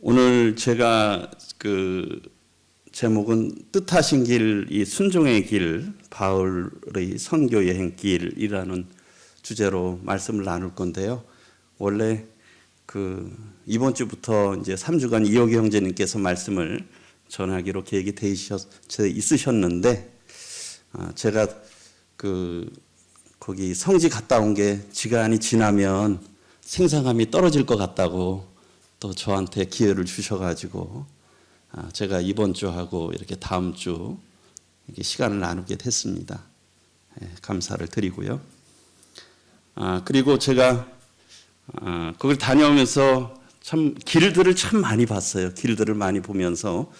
오늘 제가 그 제목은 뜻하신 길, 이 순종의 길, 바울의 선교 여행 길이라는 주제로 말씀을 나눌 건데요. 원래 그 이번 주부터 이제 3주간 이호기 형제님께서 말씀을 전하기로 계획이 있으셨는데, 제가 그 거기 성지 갔다 온 게 시간이 지나면 생산감이 떨어질 것 같다고 또 저한테 기회를 주셔가지고 제가 이번 주하고 이렇게 다음 주 이렇게 시간을 나누게 됐습니다. 감사를 드리고요. 그리고 제가 거길 다녀오면서 참 길들을 참 많이 봤어요. 길들을 많이 보면서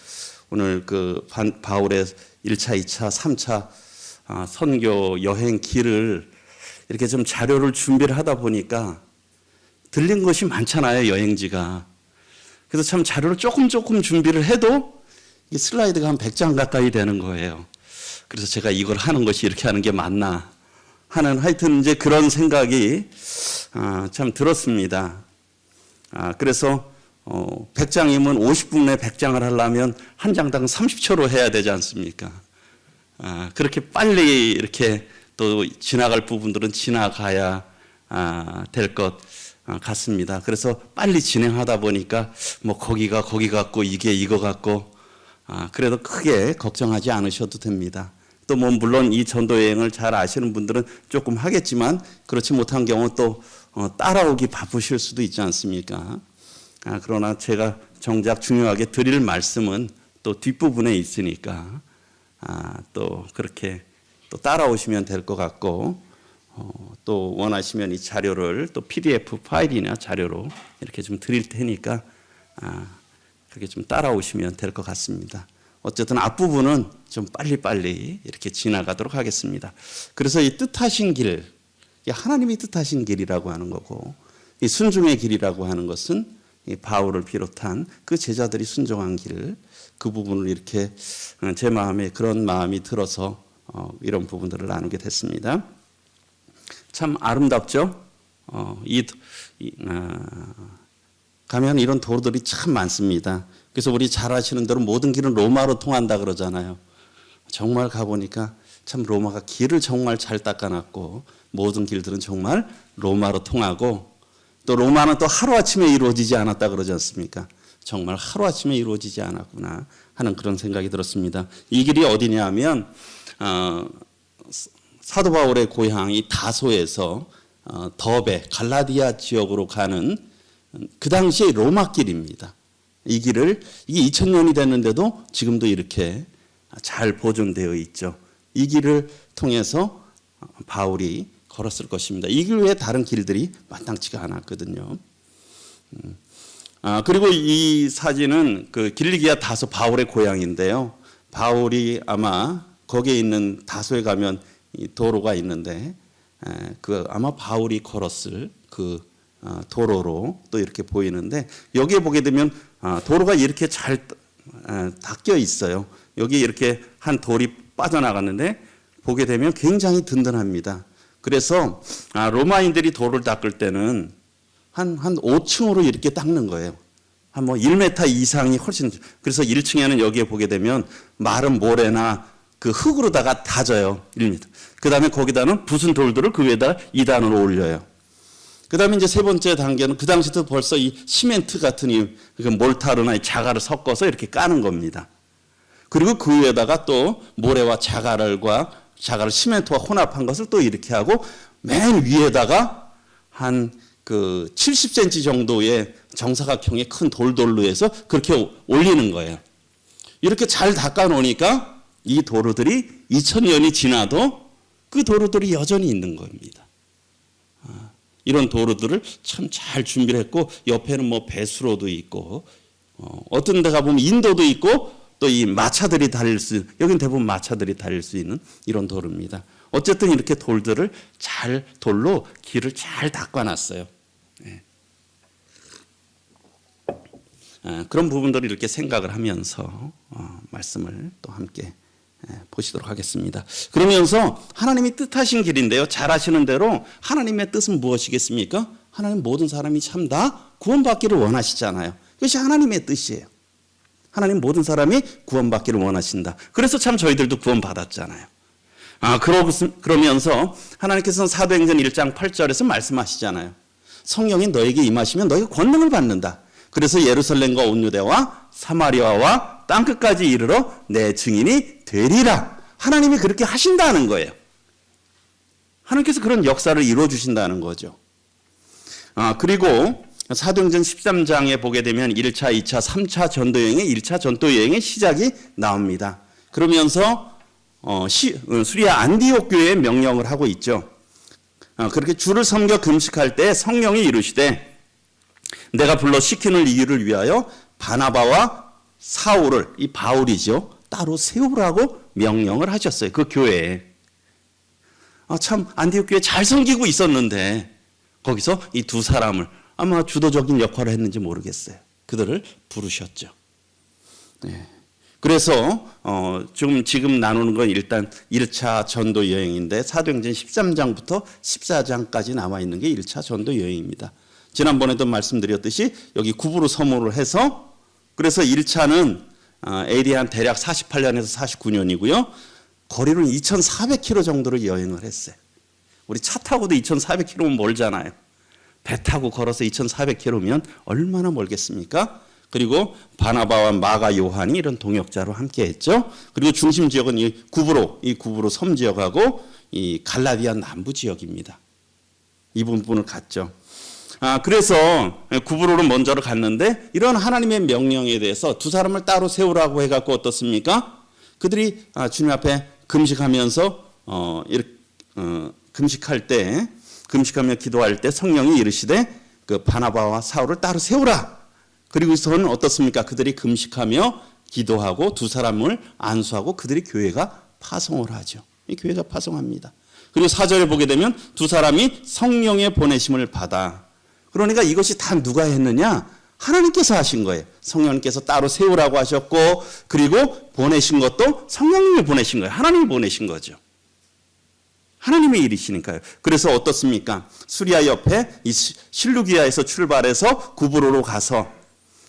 오늘 그 바울의 1차, 2차, 3차 선교 여행 길을 이렇게 좀 자료를 준비를 하다 보니까 들린 것이 많잖아요, 여행지가. 그래서 참 자료를 조금 준비를 해도 이 슬라이드가 한 100장 가까이 되는 거예요. 그래서 제가 이걸 하는 것이 이렇게 하는 게 맞나 하는, 하여튼 이제 그런 생각이 참 들었습니다. 그래서 100장이면 50분에 100장을 하려면 한 장당 30초로 해야 되지 않습니까? 그렇게 빨리 이렇게 또 지나갈 부분들은 지나가야 될 것 같습니다. 그래서 빨리 진행하다 보니까 뭐 거기가 거기 같고 이게 이거 같고 그래도 크게 걱정하지 않으셔도 됩니다. 또 뭐 물론 이 전도 여행을 잘 아시는 분들은 조금 하겠지만 그렇지 못한 경우 또 따라오기 바쁘실 수도 있지 않습니까? 그러나 제가 정작 중요하게 드릴 말씀은 또 뒷부분에 있으니까 또 그렇게 또 따라오시면 될 것 같고, 또 원하시면 이 자료를 또 PDF 파일이나 자료로 이렇게 좀 드릴 테니까 그렇게 좀 따라오시면 될 것 같습니다. 어쨌든 앞부분은 좀 빨리빨리 이렇게 지나가도록 하겠습니다. 그래서 이 뜻하신 길, 하나님이 뜻하신 길이라고 하는 거고, 이 순종의 길이라고 하는 것은 이 바울을 비롯한 그 제자들이 순종한 길, 그 부분을 이렇게 제 마음에 그런 마음이 들어서 이런 부분들을 나누게 됐습니다. 참 아름답죠? 가면 이런 도로들이 참 많습니다. 그래서 우리 잘 아시는 대로 모든 길은 로마로 통한다 그러잖아요. 정말 가보니까 참 로마가 길을 정말 잘 닦아놨고 모든 길들은 정말 로마로 통하고, 또 로마는 또 하루아침에 이루어지지 않았다 그러지 않습니까? 정말 하루아침에 이루어지지 않았구나 하는 그런 생각이 들었습니다. 이 길이 어디냐 하면 사도 바울의 고향이 다소에서 더베, 갈라디아 지역으로 가는 그 당시의 로마 길입니다. 이 길을, 이게 2000년이 됐는데도 지금도 이렇게 잘 보존되어 있죠. 이 길을 통해서 바울이 걸었을 것입니다. 이 길 외에 다른 길들이 마땅치가 않았거든요. 그리고 이 사진은 그 길리기아 다소 바울의 고향인데요. 바울이 아마 거기에 있는 다소에 가면 이 도로가 있는데 그 아마 바울이 걸었을 그 도로로 또 이렇게 보이는데, 여기에 보게 되면 도로가 이렇게 잘 닦여 있어요. 여기 이렇게 한 돌이 빠져나갔는데 보게 되면 굉장히 든든합니다. 그래서 로마인들이 도로를 닦을 때는 한 5층으로 이렇게 닦는 거예요. 한 뭐 1m 이상이 훨씬. 그래서 1층에는 여기에 보게 되면 마른 모래나 그 흙으로다가 다져요. 1m. 그 다음에 거기다는 부순 돌들을 그 위에다 2단으로 올려요. 그 다음에 이제 세 번째 단계는 그 당시도 벌써 이 시멘트 같은 이 몰타르나 이 자갈을 섞어서 이렇게 까는 겁니다. 그리고 그 위에다가 또 모래와 자갈을 시멘트와 혼합한 것을 또 이렇게 하고 맨 위에다가 한 그 70cm 정도의 정사각형의 큰 돌돌로 해서 그렇게 올리는 거예요. 이렇게 잘 닦아 놓으니까 이 도로들이 2000년이 지나도 그 도로들이 여전히 있는 겁니다. 이런 도로들을 참 잘 준비를 했고, 옆에는 뭐 배수로도 있고, 어떤 데 가보면 인도도 있고, 또 이 마차들이 달릴 수, 여기는 대부분 마차들이 달릴 수 있는 이런 도로입니다. 어쨌든 이렇게 돌들을 돌로 길을 잘 닦아놨어요. 그런 부분들을 이렇게 생각을 하면서 말씀을 또 함께 보시도록 하겠습니다. 그러면서 하나님이 뜻하신 길인데요. 잘 아시는 대로 하나님의 뜻은 무엇이겠습니까? 하나님 모든 사람이 참 다 구원받기를 원하시잖아요. 그것이 하나님의 뜻이에요. 하나님 모든 사람이 구원받기를 원하신다. 그래서 참 저희들도 구원받았잖아요. 그러면서 하나님께서는 사도행전 1장 8절에서 말씀하시잖아요. 성령이 너에게 임하시면 너희가 권능을 받는다. 그래서 예루살렘과 온 유대와 사마리아와 땅끝까지 이르러 내 증인이 되리라. 하나님이 그렇게 하신다는 거예요. 하나님께서 그런 역사를 이루어 주신다는 거죠. 그리고 사도행전 13장에 보게 되면 1차, 2차, 3차 전도여행의 1차 전도여행의 시작이 나옵니다. 그러면서 수리아 안디옥 교회에 명령을 하고 있죠. 그렇게 주를 섬겨 금식할 때 성령이 이르시되 내가 불러 시키는 일을 위하여 바나바와 사울을, 이 바울이죠, 따로 세우라고 명령을 하셨어요. 그 교회에. 참 안디옥 교회 잘 섬기고 있었는데 거기서 이 두 사람을 아마 주도적인 역할을 했는지 모르겠어요. 그들을 부르셨죠. 네. 그래서 지금 나누는 건 일단 1차 전도 여행인데 사도행전 13장부터 14장까지 나와 있는 게 1차 전도 여행입니다. 지난번에도 말씀드렸듯이 여기 구브로 섬으로 해서 그래서 1차는 AD 한 대략 48년에서 49년이고요. 거리는 2,400km 정도를 여행을 했어요. 우리 차 타고도 2,400km면 멀잖아요. 배 타고 걸어서 2,400km면 얼마나 멀겠습니까? 그리고 바나바와 마가 요한이 이런 동역자로 함께 했죠. 그리고 중심 지역은 이 구브로 섬 지역하고 이 갈라디아 남부 지역입니다. 이 부분을 갔죠. 그래서 구브로를 먼저로 갔는데 이런 하나님의 명령에 대해서 두 사람을 따로 세우라고 해갖고 어떻습니까? 그들이 주님 앞에 금식하면서 금식하며 기도할 때 성령이 이르시되 그 바나바와 사울을 따로 세우라. 그리고서는 어떻습니까? 그들이 금식하며 기도하고 두 사람을 안수하고 그들이 교회가 파송을 하죠. 이 교회가 파송합니다. 그리고 4절에 보게 되면 두 사람이 성령의 보내심을 받아. 그러니까 이것이 다 누가 했느냐? 하나님께서 하신 거예요. 성령님께서 따로 세우라고 하셨고 그리고 보내신 것도 성령님이 보내신 거예요. 하나님이 보내신 거죠. 하나님의 일이시니까요. 그래서 어떻습니까? 수리아 옆에 이 실루기아에서 출발해서 구브로로 가서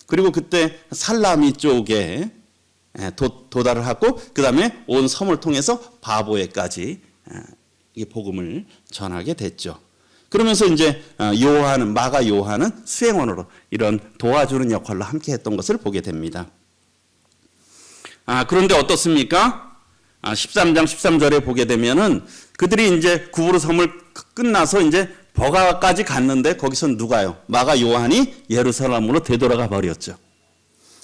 그리고 그때 살라미 쪽에 도달을 하고 그 다음에 온 섬을 통해서 바보에까지 이 복음을 전하게 됐죠. 그러면서 이제 마가 요한은 수행원으로 이런 도와주는 역할로 함께 했던 것을 보게 됩니다. 그런데 어떻습니까? 13장 13절에 보게 되면은 그들이 이제 구브로 섬을 끝나서 이제 버가까지 갔는데 거기서 누가요? 마가 요한이 예루살렘으로 되돌아가 버렸죠.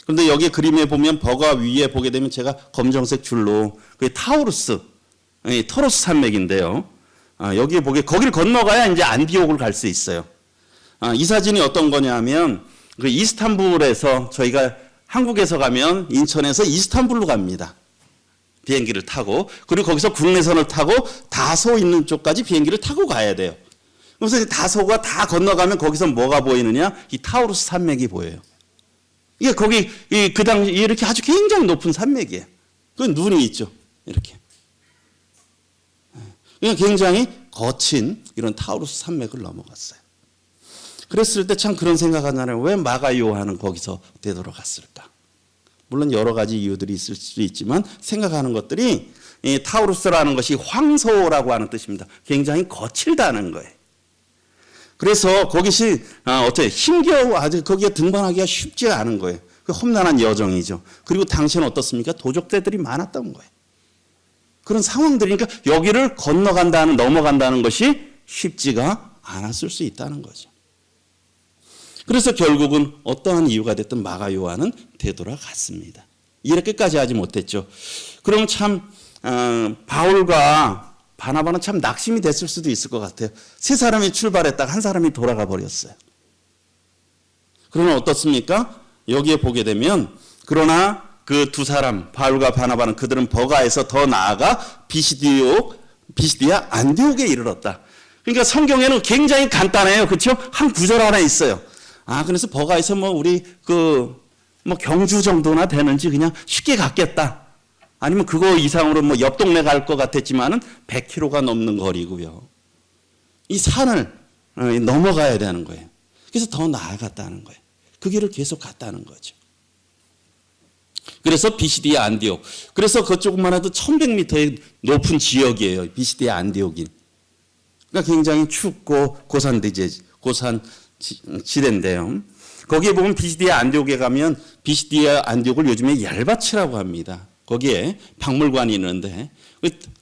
그런데 여기 그림에 보면 버가 위에 보게 되면 제가 검정색 줄로 그게 타우루스, 터로스 산맥인데요. 여기에 거기를 건너가야 이제 안디옥을 갈 수 있어요. 이 사진이 어떤 거냐면 그 이스탄불에서 저희가 한국에서 가면 인천에서 이스탄불로 갑니다. 비행기를 타고 그리고 거기서 국내선을 타고 다소 있는 쪽까지 비행기를 타고 가야 돼요. 그래서 다소가 다 건너가면 거기서 뭐가 보이느냐? 이 타우루스 산맥이 보여요. 이게 거기 그 당시 이렇게 아주 굉장히 높은 산맥이에요. 그 눈이 있죠. 이렇게. 굉장히 거친 이런 타우루스 산맥을 넘어갔어요. 그랬을 때 참 그런 생각하잖아요. 왜 마가 요한은 거기서 되돌아갔을까? 물론 여러 가지 이유들이 있을 수 있지만 생각하는 것들이 이 타우루스라는 것이 황소라고 하는 뜻입니다. 굉장히 거칠다는 거예요. 그래서 거기시 힘겨워 아주 거기에 등반하기가 쉽지 않은 거예요. 그 험난한 여정이죠. 그리고 당시에는 어떻습니까? 도적대들이 많았던 거예요. 그런 상황들이니까 여기를 넘어간다는 것이 쉽지가 않았을 수 있다는 거죠. 그래서 결국은 어떠한 이유가 됐든 마가 요한은 되돌아갔습니다. 이렇게까지 하지 못했죠. 그럼 참 바울과 바나바는 참 낙심이 됐을 수도 있을 것 같아요. 세 사람이 출발했다가 한 사람이 돌아가 버렸어요. 그러면 어떻습니까? 여기에 보게 되면 그러나 그 두 사람 바울과 바나바는 그들은 버가에서 더 나아가 비시디아 안디옥에 이르렀다. 그러니까 성경에는 굉장히 간단해요. 그렇죠? 한 구절 하나 있어요. 그래서 버가에서 우리 경주 정도나 되는지 그냥 쉽게 갔겠다. 아니면 그거 이상으로 옆 동네 갈 것 같았지만은 100km가 넘는 거리고요. 이 산을 넘어가야 되는 거예요. 그래서 더 나아갔다는 거예요. 그 길을 계속 갔다는 거죠. 그래서 비시디아 안디옥. 그래서 그쪽만 해도 1100m의 높은 지역이에요. 비시디아 안디옥이. 그러니까 굉장히 춥고 고산 지대인데요. 거기에 보면 비시디아 안디옥에 가면 비시디아 안디옥을 요즘에 얄바치라고 합니다. 거기에 박물관이 있는데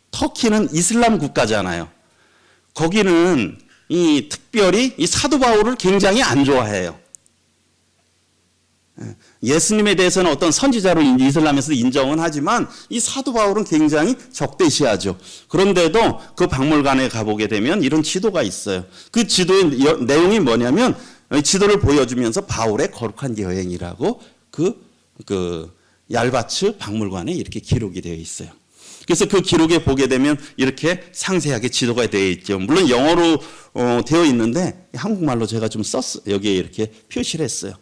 터키는 이슬람 국가잖아요. 거기는 특별히 이 사도 바울을 굉장히 안 좋아해요. 예수님에 대해서는 어떤 선지자로 이슬람에서 인정은 하지만 이 사도 바울은 굉장히 적대시하죠. 그런데도 그 박물관에 가보게 되면 이런 지도가 있어요. 그 지도의 내용이 뭐냐면 지도를 보여주면서 바울의 거룩한 여행이라고 그 얄바츠 박물관에 이렇게 기록이 되어 있어요. 그래서 그 기록에 보게 되면 이렇게 상세하게 지도가 되어 있죠. 물론 영어로 되어 있는데 한국말로 제가 좀 썼어요. 여기에 이렇게 표시를 했어요.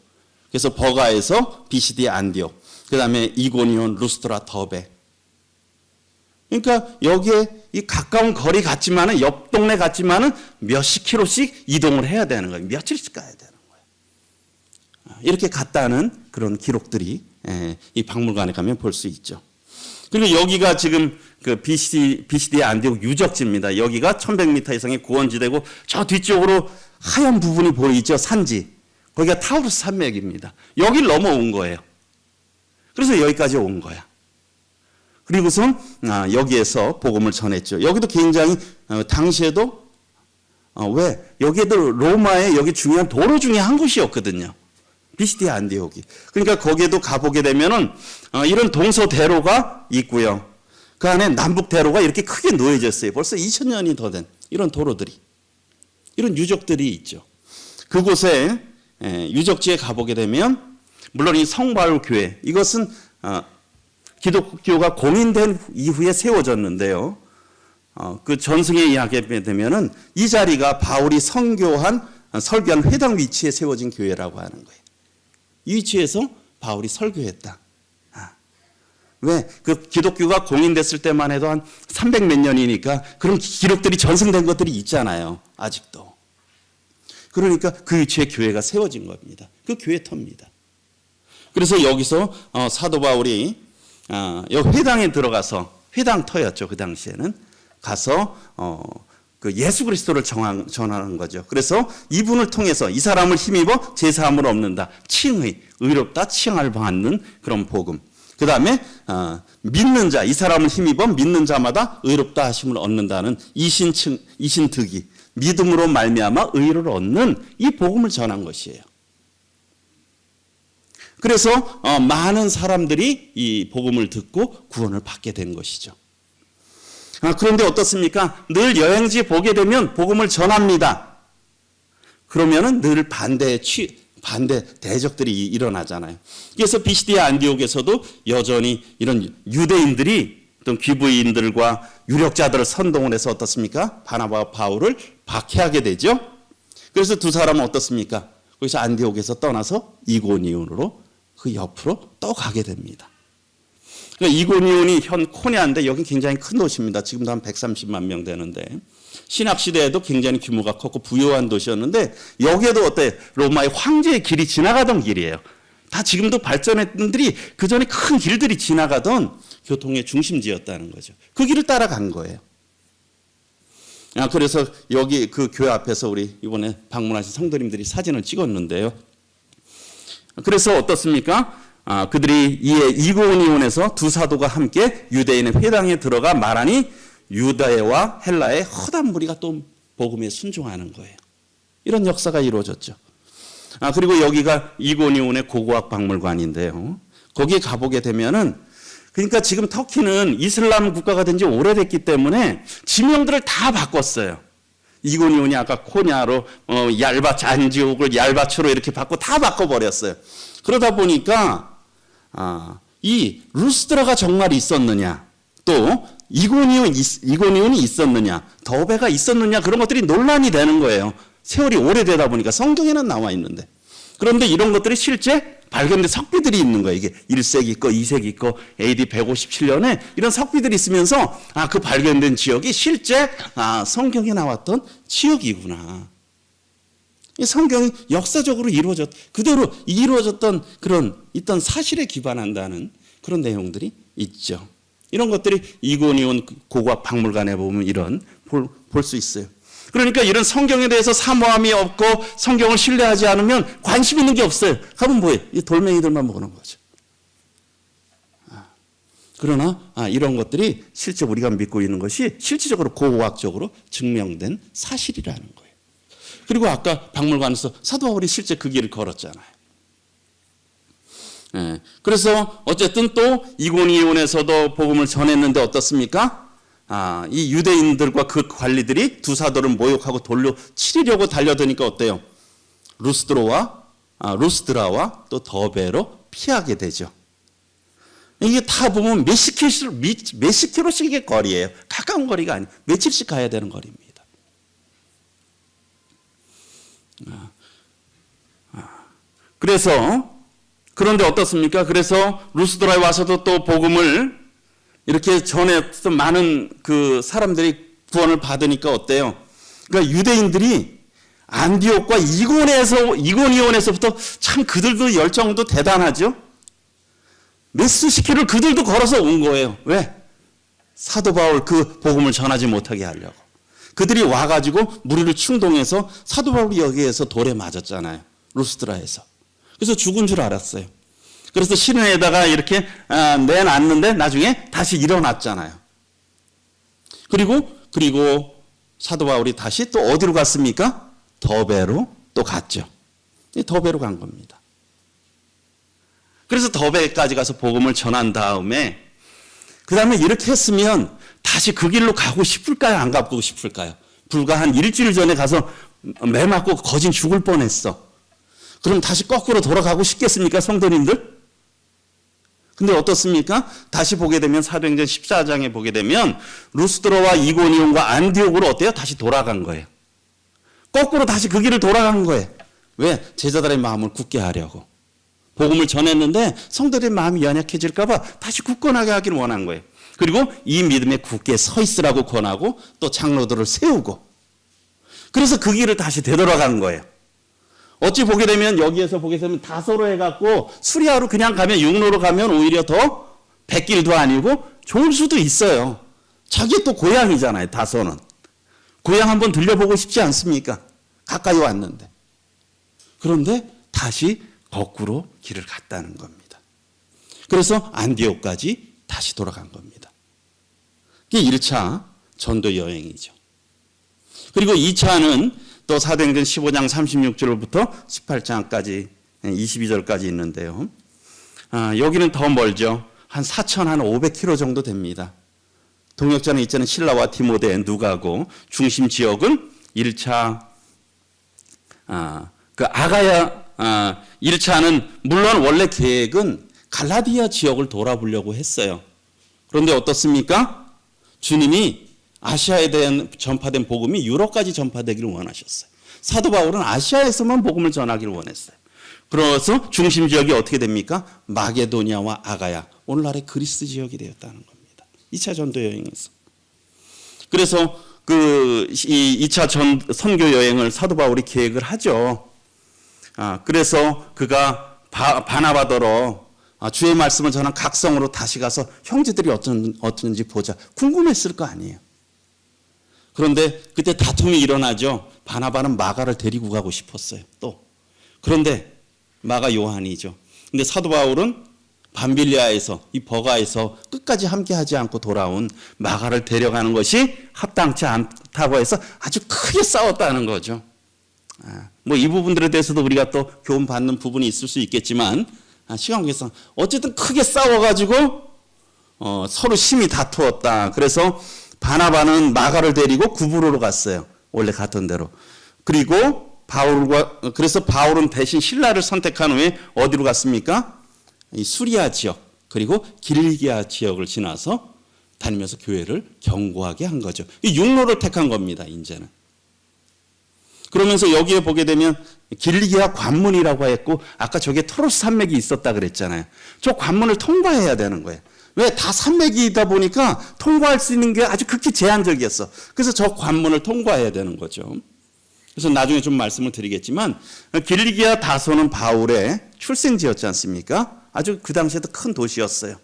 그래서 버가에서 비시디아 안디옥, 그 다음에 이고니온, 루스트라, 더베. 그러니까 여기에 이 가까운 거리 같지만은 옆 동네 같지만은 몇십 킬로씩 이동을 해야 되는 거예요. 며칠씩 가야 되는 거예요. 이렇게 갔다는 그런 기록들이 이 박물관에 가면 볼 수 있죠. 그리고 여기가 지금 그 비시디아 안디옥 유적지입니다. 여기가 1100m 이상의 고원지대고 저 뒤쪽으로 하얀 부분이 보이죠. 산지. 거기가 타우루스 산맥입니다. 여길 넘어온 거예요. 그래서 여기까지 온 거야. 그리고선 여기에서 복음을 전했죠. 여기도 굉장히 당시에도 왜 여기도 로마의 여기 중요한 도로 중에 한 곳이었거든요. 비시디아 안디옥이. 그러니까 거기에도 가보게 되면은 이런 동서대로가 있고요. 그 안에 남북대로가 이렇게 크게 놓여졌어요. 벌써 2000년이 더 된 이런 도로들이, 이런 유적들이 있죠. 그곳에 유적지에 가보게 되면 물론 이 성바울 교회, 이것은 기독교가 공인된 이후에 세워졌는데요. 그 전승에 의하게 되면은 이 자리가 바울이 설교한 회당 위치에 세워진 교회라고 하는 거예요. 이 위치에서 바울이 설교했다. 왜? 그 기독교가 공인됐을 때만 해도 한 300 몇 년이니까 그런 기록들이 전승된 것들이 있잖아요. 아직도. 그러니까 그 위치에 교회가 세워진 겁니다. 그 교회 터입니다. 그래서 여기서 사도 바울이 여기 회당에 들어가서, 회당 터였죠. 그 당시에는. 가서 그 예수 그리스도를 전하는 거죠. 그래서 이분을 통해서 이 사람을 힘입어 제사함을 얻는다. 칭의, 의롭다, 칭을 받는 그런 복음. 그 다음에 믿는 자, 이 사람을 힘입어 믿는 자마다 의롭다 하심을 얻는다는 이신득이, 믿음으로 말미암아 의를 얻는 이 복음을 전한 것이에요. 그래서 많은 사람들이 이 복음을 듣고 구원을 받게 된 것이죠. 그런데 어떻습니까? 늘 여행지 보게 되면 복음을 전합니다. 그러면은 늘 반대 대적들이 일어나잖아요. 그래서 비시디아 안디옥에서도 여전히 이런 유대인들이 어떤 귀부인들과 유력자들을 선동을 해서 어떻습니까? 바나바와 바울을 박해하게 되죠. 그래서 두 사람은 어떻습니까? 거기서 안디옥에서 떠나서 이고니온으로 그 옆으로 또 가게 됩니다. 그러니까 이고니온이 현 코냐인데 여기 굉장히 큰 도시입니다. 지금도 한 130만 명 되는데 신학시대에도 굉장히 규모가 컸고 부유한 도시였는데 여기에도 어때? 로마의 황제의 길이 지나가던 길이에요. 다 지금도 발전했던 들이 그 전에 큰 길들이 지나가던 교통의 중심지였다는 거죠. 그 길을 따라간 거예요. 그래서 여기 그 교회 앞에서 우리 이번에 방문하신 성도님들이 사진을 찍었는데요. 그래서 어떻습니까? 그들이 이에 이고니온에서 두 사도가 함께 유대인의 회당에 들어가 말하니 유다와 헬라의 허다한 무리가 또 복음에 순종하는 거예요. 이런 역사가 이루어졌죠. 그리고 여기가 이고니온의 고고학 박물관인데요. 거기에 가보게 되면은 그러니까 지금 터키는 이슬람 국가가 된 지 오래됐기 때문에 지명들을 다 바꿨어요. 이고니온이 아까 코냐로 얄바츠 안디옥을 얄바츠로 이렇게 다 바꿔버렸어요. 그러다 보니까 이 루스드라가 정말 있었느냐, 또 이고니온이 있었느냐, 더베가 있었느냐, 그런 것들이 논란이 되는 거예요. 세월이 오래되다 보니까 성경에는 나와 있는데. 그런데 이런 것들이 실제 발견된 석비들이 있는 거예요. 이게 1세기 거, 2세기 거, AD 157년에 이런 석비들이 있으면서 그 발견된 지역이 실제 성경에 나왔던 지역이구나. 이 성경이 역사적으로 그대로 이루어졌던 그런 있던 사실에 기반한다는 그런 내용들이 있죠. 이런 것들이 이고니온 고고학 박물관에 보면 이런 볼 수 있어요. 그러니까 이런 성경에 대해서 사모함이 없고 성경을 신뢰하지 않으면 관심 있는 게 없어요. 가면 뭐예요? 이 돌멩이들만 보는 거죠. 그러나 이런 것들이 실제 우리가 믿고 있는 것이 실질적으로 고고학적으로 증명된 사실이라는 거예요. 그리고 아까 박물관에서 사도 바울이 실제 그 길을 걸었잖아요. 그래서 어쨌든 또 이고니온에서도 복음을 전했는데 어떻습니까? 이 유대인들과 그 관리들이 두 사도를 모욕하고 돌로 치려고 달려드니까 어때요? 루스드라와 또 더베로 피하게 되죠. 이게 다 보면 몇십 킬로씩의 거리예요. 가까운 거리가 아니에요. 며칠씩 가야 되는 거리입니다. 그런데 어떻습니까? 그래서 루스드라에 와서도 또 복음을 이렇게 전해서 많은 그 사람들이 구원을 받으니까 어때요? 그러니까 유대인들이 안디옥과 이고니온에서부터 참 그들도 열정도 대단하죠. 몇 수십 킬로를 그들도 걸어서 온 거예요. 왜? 사도 바울 그 복음을 전하지 못하게 하려고. 그들이 와가지고 무리를 충동해서 사도 바울이 여기에서 돌에 맞았잖아요. 루스드라에서. 그래서 죽은 줄 알았어요. 그래서 시내에다가 이렇게 내놨는데 나중에 다시 일어났잖아요. 그리고 사도 바울이 다시 또 어디로 갔습니까? 더베로 또 갔죠. 더베로 간 겁니다. 그래서 더베까지 가서 복음을 전한 다음에 그 다음에 이렇게 했으면 다시 그 길로 가고 싶을까요? 안 가고 싶을까요? 불과 한 일주일 전에 가서 매 맞고 거진 죽을 뻔했어. 그럼 다시 거꾸로 돌아가고 싶겠습니까? 성도님들? 근데 어떻습니까? 다시 보게 되면 사도행전 14장에 보게 되면 루스드라와 이고니온과 안디옥으로 어때요? 다시 돌아간 거예요. 거꾸로 다시 그 길을 돌아간 거예요. 왜? 제자들의 마음을 굳게 하려고. 복음을 전했는데 성도들의 마음이 연약해질까 봐 다시 굳건하게 하기를 원한 거예요. 그리고 이 믿음에 굳게 서 있으라고 권하고 또 장로들을 세우고 그래서 그 길을 다시 되돌아간 거예요. 어찌 보게 되면 여기에서 보게 되면 다소로 해갖고 수리아로 그냥 가면 육로로 가면 오히려 더 백길도 아니고 좋을 수도 있어요. 자기 또 고향이잖아요. 다소는. 고향 한번 들려보고 싶지 않습니까? 가까이 왔는데. 그런데 다시 거꾸로 길을 갔다는 겁니다. 그래서 안디옥까지 다시 돌아간 겁니다. 이게 1차 전도 여행이죠. 그리고 2차는 또 사도행전 15장 36절부터 18장까지 22절까지 있는데요. 여기는 더 멀죠. 한 4,500km 정도 됩니다. 동역자는 있잖아요. 실라와 디모데, 누가고 중심 지역은 1차 그 아가야 1차는 물론 원래 계획은 갈라디아 지역을 돌아보려고 했어요. 그런데 어떻습니까? 주님이 아시아에 대한 전파된 복음이 유럽까지 전파되기를 원하셨어요. 사도 바울은 아시아에서만 복음을 전하기를 원했어요. 그래서 중심 지역이 어떻게 됩니까? 마게도니아와 아가야, 오늘날의 그리스 지역이 되었다는 겁니다. 2차 전도 여행에서. 그래서 그 2차 선교 여행을 사도 바울이 계획을 하죠. 그래서 그가 바나바더러 주의 말씀을 전한 각성으로 다시 가서 형제들이 어떤지 보자. 궁금했을 거 아니에요. 그런데 그때 다툼이 일어나죠. 바나바는 마가를 데리고 가고 싶었어요. 또. 그런데 마가 요한이죠. 근데 사도 바울은 밤빌리아에서 이 버가에서 끝까지 함께하지 않고 돌아온 마가를 데려가는 것이 합당치 않다고 해서 아주 크게 싸웠다는 거죠. 뭐 이 부분들에 대해서도 우리가 또 교훈 받는 부분이 있을 수 있겠지만 시간 관계상 어쨌든 크게 싸워가지고 서로 심히 다투었다. 그래서 바나바는 마가를 데리고 구브로로 갔어요. 원래 갔던 대로. 그리고 그래서 바울은 대신 신라를 선택한 후에 어디로 갔습니까? 이 수리아 지역 그리고 길리기아 지역을 지나서 다니면서 교회를 견고하게 한 거죠. 이 육로를 택한 겁니다. 이제는. 그러면서 여기에 보게 되면 길리기아 관문이라고 했고 아까 저게 토로스 산맥이 있었다 그랬잖아요. 저 관문을 통과해야 되는 거예요. 왜? 다 산맥이다 보니까 통과할 수 있는 게 아주 극히 제한적이었어. 그래서 저 관문을 통과해야 되는 거죠. 그래서 나중에 좀 말씀을 드리겠지만 길리기아 다소는 바울의 출생지였지 않습니까? 아주 그 당시에도 큰 도시였어요.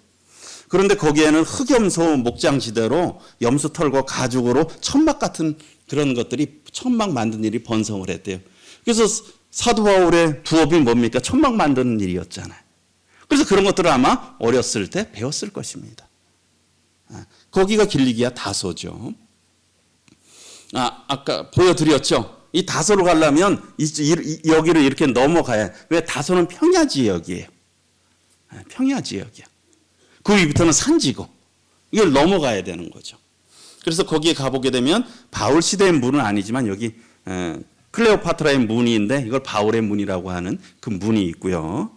그런데 거기에는 흑염소 목장지대로 염소털과 가죽으로 천막 같은 그런 것들이 천막 만드는 일이 번성을 했대요. 그래서 사도 바울의 부업이 뭡니까? 천막 만드는 일이었잖아요. 그래서 그런 것들을 아마 어렸을 때 배웠을 것입니다. 거기가 길리기아 다소죠. 아까 보여드렸죠. 이 다소로 가려면 여기를 이렇게 넘어가야. 왜? 다소는 평야 지역이에요. 평야 지역이야. 그 위부터는 산지고 이걸 넘어가야 되는 거죠. 그래서 거기에 가보게 되면 바울 시대의 문은 아니지만 여기 클레오파트라의 문인데 이걸 바울의 문이라고 하는 그 문이 있고요.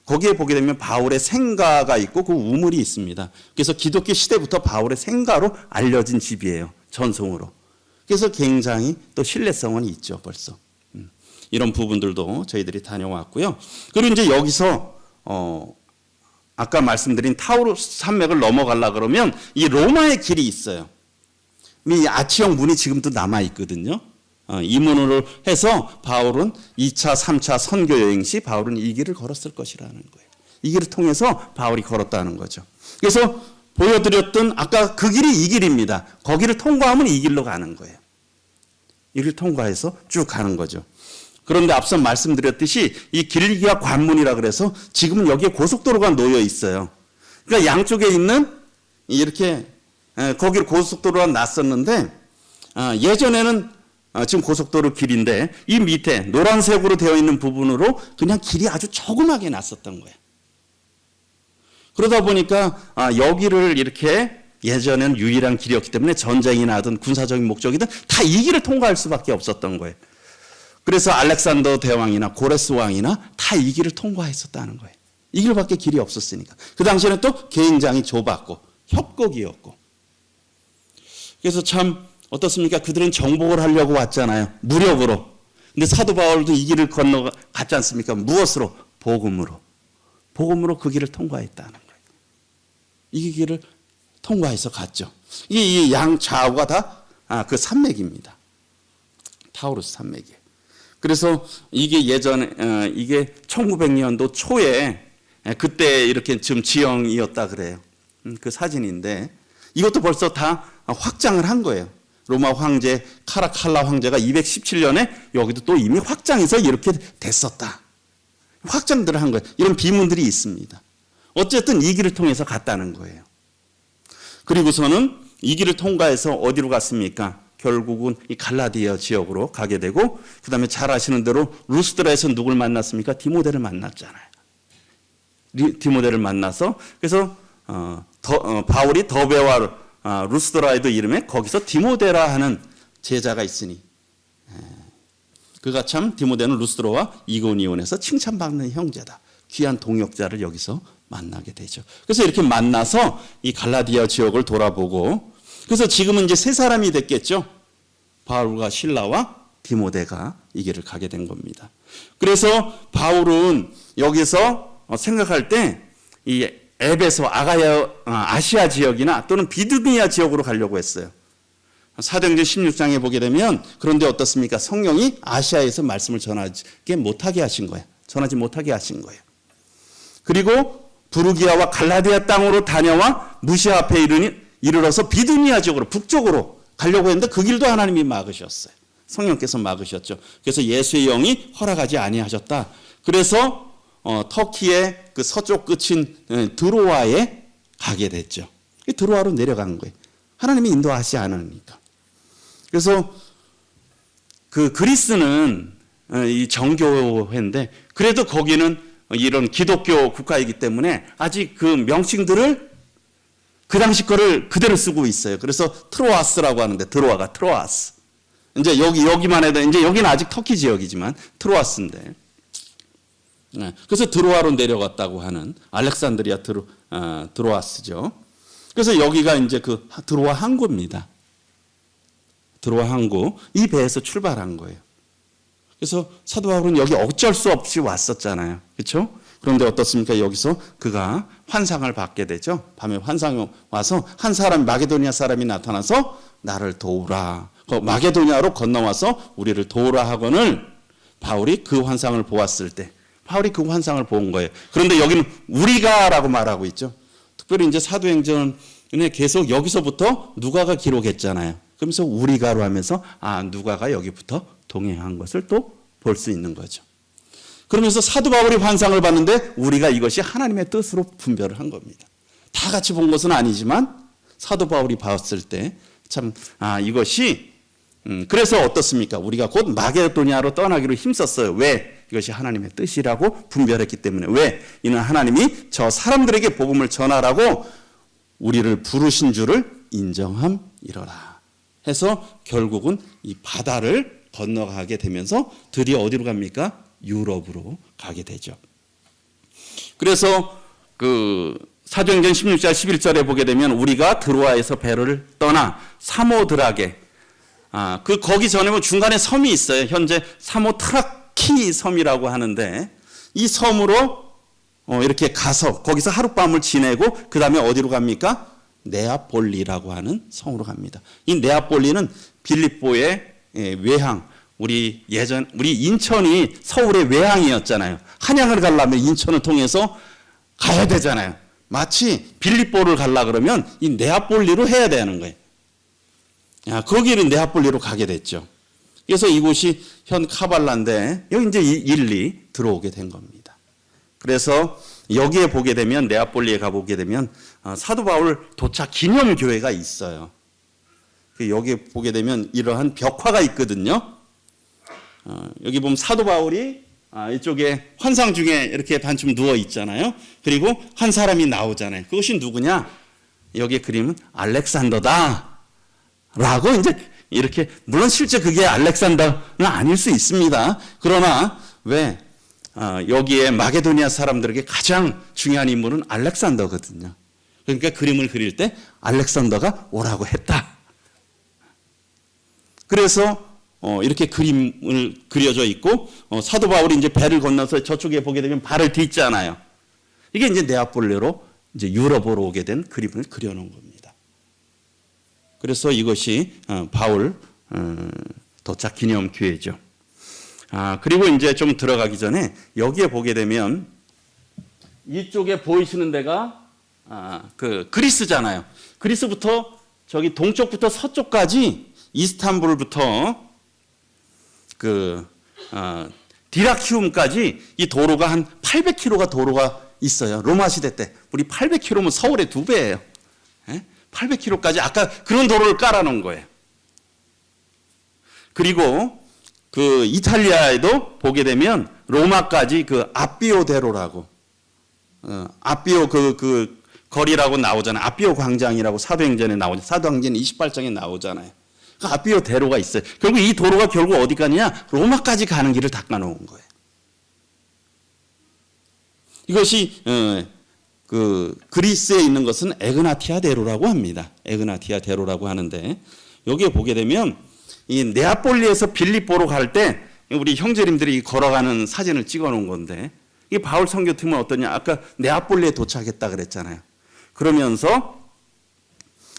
거기에 보게 되면 바울의 생가가 있고 그 우물이 있습니다. 그래서 기독교 시대부터 바울의 생가로 알려진 집이에요. 전송으로. 그래서 굉장히 또 신뢰성은 있죠. 벌써. 이런 부분들도 저희들이 다녀왔고요. 그리고 이제 여기서 아까 말씀드린 타우루스 산맥을 넘어가려 그러면 이 로마의 길이 있어요. 이 아치형 문이 지금도 남아 있거든요. 이 문으로 해서 바울은 2차, 3차 선교 여행 시 바울은 이 길을 걸었을 것이라는 거예요. 이 길을 통해서 바울이 걸었다는 거죠. 그래서 보여드렸던 아까 그 길이 이 길입니다. 거기를 통과하면 이 길로 가는 거예요. 이 길을 통과해서 쭉 가는 거죠. 그런데 앞서 말씀드렸듯이 이 길리기아 관문이라 그래서 지금은 여기에 고속도로가 놓여 있어요. 그러니까 양쪽에 있는 이렇게 거기를 고속도로가 놨었는데 예전에는 지금 고속도로 길인데 이 밑에 노란색으로 되어 있는 부분으로 그냥 길이 아주 조그맣게 놨었던 거예요. 그러다 보니까 여기를 이렇게 예전에는 유일한 길이었기 때문에 전쟁이나 하든 군사적인 목적이든 다 이 길을 통과할 수밖에 없었던 거예요. 그래서 알렉산더 대왕이나 고레스 왕이나 다 이 길을 통과했었다는 거예요. 이 길밖에 길이 없었으니까. 그 당시에는 또 굉장히 좁았고 협곡이었고. 그래서 참 어떻습니까? 그들은 정복을 하려고 왔잖아요. 무력으로. 근데 사도 바울도 이 길을 건너갔지 않습니까? 무엇으로? 복음으로. 복음으로 그 길을 통과했다는 거예요. 이 길을 통과해서 갔죠. 이 양 좌우가 다 그 산맥입니다. 타우루스 산맥이에요. 그래서 이게 예전에 이게 1900년도 초에 그때 이렇게 지금 지형이었다 그래요. 그 사진인데 이것도 벌써 다 확장을 한 거예요. 로마 황제 카라칼라 황제가 217년에 여기도 또 이미 확장해서 이렇게 됐었다. 확장들을 한 거예요. 이런 비문들이 있습니다. 어쨌든 이 길을 통해서 갔다는 거예요. 그리고서는 이 길을 통과해서 어디로 갔습니까? 결국은 이 갈라디아 지역으로 가게 되고 그 다음에 잘 아시는 대로 루스드라에서 누굴 만났습니까? 디모데를 만났잖아요. 디모데를 만나서 그래서 바울이 더베와 루스드라에도 이름에 거기서 디모데라 하는 제자가 있으니 그가 참 디모데는 루스드라와 이고니온에서 칭찬받는 형제다. 귀한 동역자를 여기서 만나게 되죠. 그래서 이렇게 만나서 이 갈라디아 지역을 돌아보고 그래서 지금은 이제 세 사람이 됐겠죠. 바울과 실라와 디모데가 이 길을 가게 된 겁니다. 그래서 바울은 여기서 생각할 때 이 에베소 아시아 지역이나 또는 비두니아 지역으로 가려고 했어요. 사도행전 16장에 보게 되면 그런데 어떻습니까? 성령이 아시아에서 말씀을 전하지 못하게 하신 거예요. 전하지 못하게 하신 거예요. 그리고 부르기아와 갈라디아 땅으로 다녀와 무시아 앞에 이르러서 비두니아 지역으로 북쪽으로 가려고 했는데 그 길도 하나님이 막으셨어요. 성령께서 막으셨죠. 그래서 예수의 영이 허락하지 아니하셨다. 그래서 터키의 그 서쪽 끝인 드로아에 가게 됐죠. 드로아로 내려간 거예요. 하나님이 인도하시지 않으니까. 그래서 그 그리스는 이 정교회인데 그래도 거기는 이런 기독교 국가이기 때문에 아직 그 명칭들을 그 당시 거를 그대로 쓰고 있어요. 그래서 트로아스라고 하는데 드로아가 트로아스. 이제 여기만 해도 이제 여기는 아직 터키 지역이지만 트로아스인데. 그래서 드로아로 내려갔다고 하는 알렉산드리아 드로아스죠. 그래서 여기가 이제 그 드로아 항구입니다. 드로아 항구 이 배에서 출발한 거예요. 그래서 사도 바울은 여기 어쩔 수 없이 왔었잖아요. 그렇죠? 그런데 어떻습니까? 여기서 그가 환상을 받게 되죠. 밤에 환상이 와서 한 사람 마게도니아 사람이 나타나서 나를 도우라. 마게도냐로 건너와서 우리를 도우라 하거늘 바울이 그 환상을 보았을 때 바울이 그 환상을 본 거예요. 그런데 여기는 우리가라고 말하고 있죠. 특별히 이제 사도행전에 계속 여기서부터 누가가 기록했잖아요. 그러면서 우리가로 하면서 누가가 여기부터 동행한 것을 또 볼 수 있는 거죠. 그러면서 사도 바울이 환상을 봤는데 우리가 이것이 하나님의 뜻으로 분별을 한 겁니다. 다 같이 본 것은 아니지만 사도 바울이 봤을 때 참 이것이 그래서 어떻습니까? 우리가 곧 마게도냐로 떠나기로 힘썼어요. 왜? 이것이 하나님의 뜻이라고 분별했기 때문에. 왜? 이는 하나님이 저 사람들에게 복음을 전하라고 우리를 부르신 줄을 인정함이러라 해서 결국은 이 바다를 건너가게 되면서 드디어 어디로 갑니까? 유럽으로 가게 되죠. 그래서 그 사도행전 16장 11절에 보게 되면 우리가 드로아에서 배를 떠나 사모드라게 거기 전에 뭐 중간에 섬이 있어요. 현재 사모트라키 섬이라고 하는데 이 섬으로 이렇게 가서 거기서 하룻밤을 지내고 그 다음에 어디로 갑니까? 네아폴리라고 하는 성으로 갑니다. 이 네아폴리는 빌립보의 외항, 우리 인천이 서울의 외항이었잖아요. 한양을 가려면 인천을 통해서 가야 되잖아요. 마치 빌립보를 가려 그러면 이 네아폴리로 해야 되는 거예요. 거기를 네아폴리로 가게 됐죠. 그래서 이곳이 현 카발라인데 여기 이제 일리 들어오게 된 겁니다. 그래서 여기에 보게 되면 네아폴리에 가보게 되면 사도 바울 도착 기념교회가 있어요. 여기에 보게 되면 이러한 벽화가 있거든요. 여기 보면 사도 바울이 이쪽에 환상 중에 이렇게 반쯤 누워 있잖아요. 그리고 한 사람이 나오잖아요. 그것이 누구냐? 여기에 그림은 알렉산더다 라고 이제 이렇게, 물론 실제 그게 알렉산더는 아닐 수 있습니다. 그러나 왜 여기에 마게도니아 사람들에게 가장 중요한 인물은 알렉산더거든요. 그러니까 그림을 그릴 때 알렉산더가 오라고 했다. 그래서 이렇게 그림을 그려져 있고 사도 바울이 이제 배를 건너서 저쪽에 보게 되면 발을 딛잖아요. 이게 이제 네아폴리로 이제 유럽으로 오게 된 그림을 그려놓은 겁니다. 그래서 이것이 바울 도착 기념 교회죠. 그리고 이제 좀 들어가기 전에 여기에 보게 되면 이쪽에 보이시는 데가 그 그리스잖아요. 그리스부터 저기 동쪽부터 서쪽까지 이스탄불부터 디라키움까지 이 도로가 한 800km가 도로가 있어요. 로마 시대 때 우리 800km면 서울의 2배예요. 800km까지 아까 그런 도로를 깔아놓은 거예요. 그리고 그 이탈리아에도 보게 되면 로마까지 그 아비오 대로라고 아비오 그 거리라고 나오잖아요. 아비오 광장이라고 사도행전에 나오죠. 사도행전 28장에 나오잖아요. 그 아비오 대로가 있어요. 결국 이 도로가 결국 어디 가느냐? 로마까지 가는 길을 닦아놓은 거예요. 이것이 그 그리스에 있는 것은 에그나티아 대로라고 합니다. 에그나티아 대로라고 하는데 여기에 보게 되면 이 네아폴리에서 빌립보로 갈 때 우리 형제님들이 걸어가는 사진을 찍어놓은 건데 이 바울 선교팀은 어떠냐? 아까 네아폴리에 도착했다 그랬잖아요. 그러면서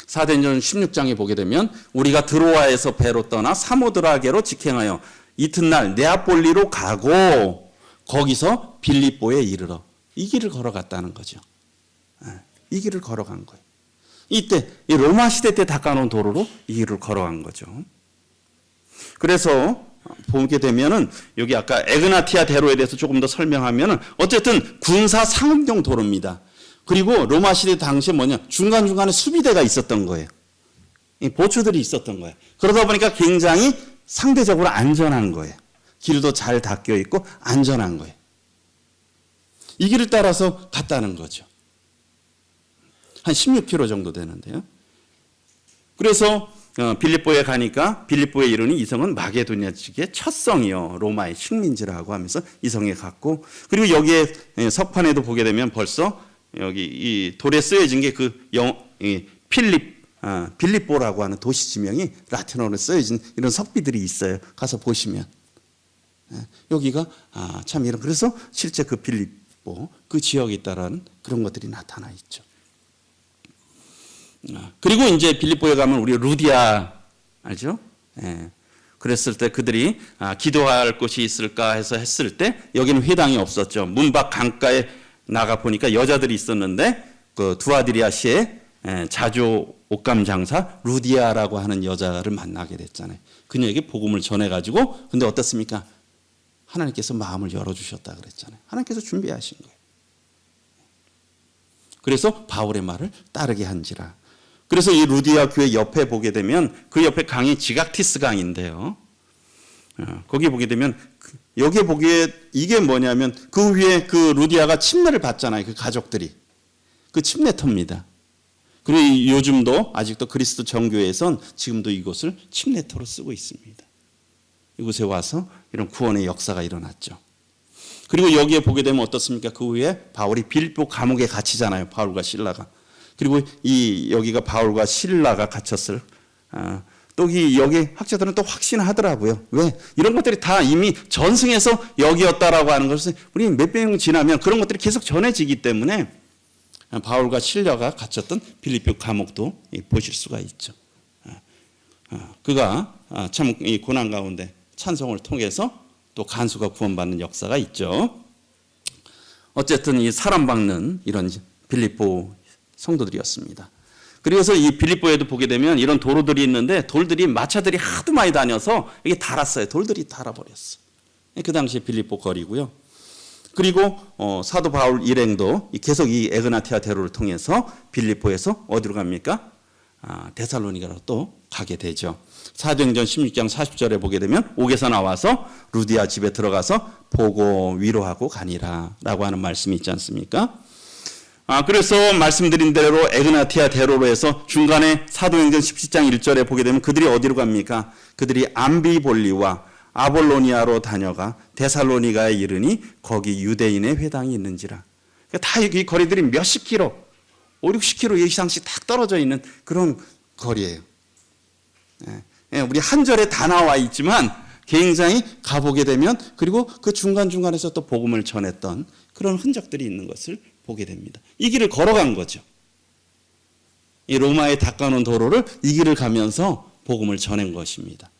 사도행전 16장에 보게 되면 우리가 드로아에서 배로 떠나 사모드라게로 직행하여 이튿날 네아폴리로 가고 거기서 빌립보에 이르러 이 길을 걸어갔다는 거죠. 이 길을 걸어간 거예요. 이때 이 로마 시대 때 닦아놓은 도로로 이 길을 걸어간 거죠. 그래서 보게 되면은 여기 아까 에그나티아 대로에 대해서 조금 더 설명하면은 어쨌든 군사 상업용 도로입니다. 그리고 로마 시대 당시에 중간중간에 수비대가 있었던 거예요. 보초들이 있었던 거예요. 그러다 보니까 굉장히 상대적으로 안전한 거예요. 길도 잘 닦여 있고 안전한 거예요. 이 길을 따라서 갔다는 거죠. 한 16km 정도 되는데요. 그래서 빌립보에 가니까 빌립보에 이르니 이 성은 마게도니아 측의 첫 성이요 로마의 식민지라고 하면서 이 성에 갔고, 그리고 여기에 석판에도 보게 되면 벌써 여기 이 돌에 쓰여진 게 빌립보라고 하는 도시 지명이 라틴어로 쓰여진 이런 석비들이 있어요. 가서 보시면 여기가 참 이런, 그래서 실제 그 빌립보 그 지역에 있다라는 그런 것들이 나타나 있죠. 그리고 이제 빌립보에 가면 우리 루디아 알죠? 예. 그랬을 때 그들이 기도할 곳이 있을까 해서 했을 때 여기는 회당이 없었죠. 문 밖 강가에 나가 보니까 여자들이 있었는데 그 두아디리아시의 자조 옷감 장사 루디아라고 하는 여자를 만나게 됐잖아요. 그녀에게 복음을 전해가지고 근데 어떻습니까? 하나님께서 마음을 열어주셨다 그랬잖아요. 하나님께서 준비하신 거예요. 그래서 바울의 말을 따르게 한지라. 그래서 이 루디아 교회 옆에 보게 되면 그 옆에 강이 지각티스 강인데요. 거기 보게 되면 여기에 보기에 이게 뭐냐면 그 위에 그 루디아가 침례를 받잖아요. 그 가족들이. 그 침례터입니다. 그리고 요즘도 아직도 그리스도 정교회에선 지금도 이곳을 침례터로 쓰고 있습니다. 이곳에 와서 이런 구원의 역사가 일어났죠. 그리고 여기에 보게 되면 어떻습니까? 그 후에 바울이 빌립보 감옥에 갇히잖아요. 바울과 실라가. 그리고 여기가 바울과 실라가 갇혔을. 또 여기 학자들은 또 확신하더라고요. 왜? 이런 것들이 다 이미 전승해서 여기였다라고 하는 것을 우리 몇 명 지나면 그런 것들이 계속 전해지기 때문에 바울과 실라가 갇혔던 빌립보 감옥도 보실 수가 있죠. 그가 참 이 고난 가운데 찬송을 통해서 또 간수가 구원받는 역사가 있죠. 어쨌든 이 사랑받는 이런 빌립보 성도들이었습니다. 그래서 이 빌립보에도 보게 되면 이런 도로들이 있는데 돌들이 마차들이 하도 많이 다녀서 이게 닳았어요. 돌들이 닳아버렸어. 그 당시에 빌립보 거리고요. 그리고 사도 바울 일행도 계속 이 에그나티아 대로를 통해서 빌립보에서 어디로 갑니까? 데살로니가로 또 가게 되죠. 사도행전 16장 40절에 보게 되면 옥에서 나와서 루디아 집에 들어가서 보고 위로하고 가니라 라고 하는 말씀이 있지 않습니까? 그래서 말씀드린 대로 에그나티아 대로로 해서 중간에 사도행전 17장 1절에 보게 되면 그들이 어디로 갑니까? 그들이 암비볼리와 아볼로니아로 다녀가 데살로니가에 이르니 거기 유대인의 회당이 있는지라. 다 이 거리들이 몇십 킬로, 5, 60킬로 이상씩 딱 떨어져 있는 그런 거리예요. 우리 한 절에 다 나와 있지만 굉장히 가보게 되면 그리고 그 중간중간에서 또 복음을 전했던 그런 흔적들이 있는 것을 보게 됩니다. 이 길을 걸어간 거죠. 이 로마에 닦아놓은 도로를 이 길을 가면서 복음을 전한 것입니다.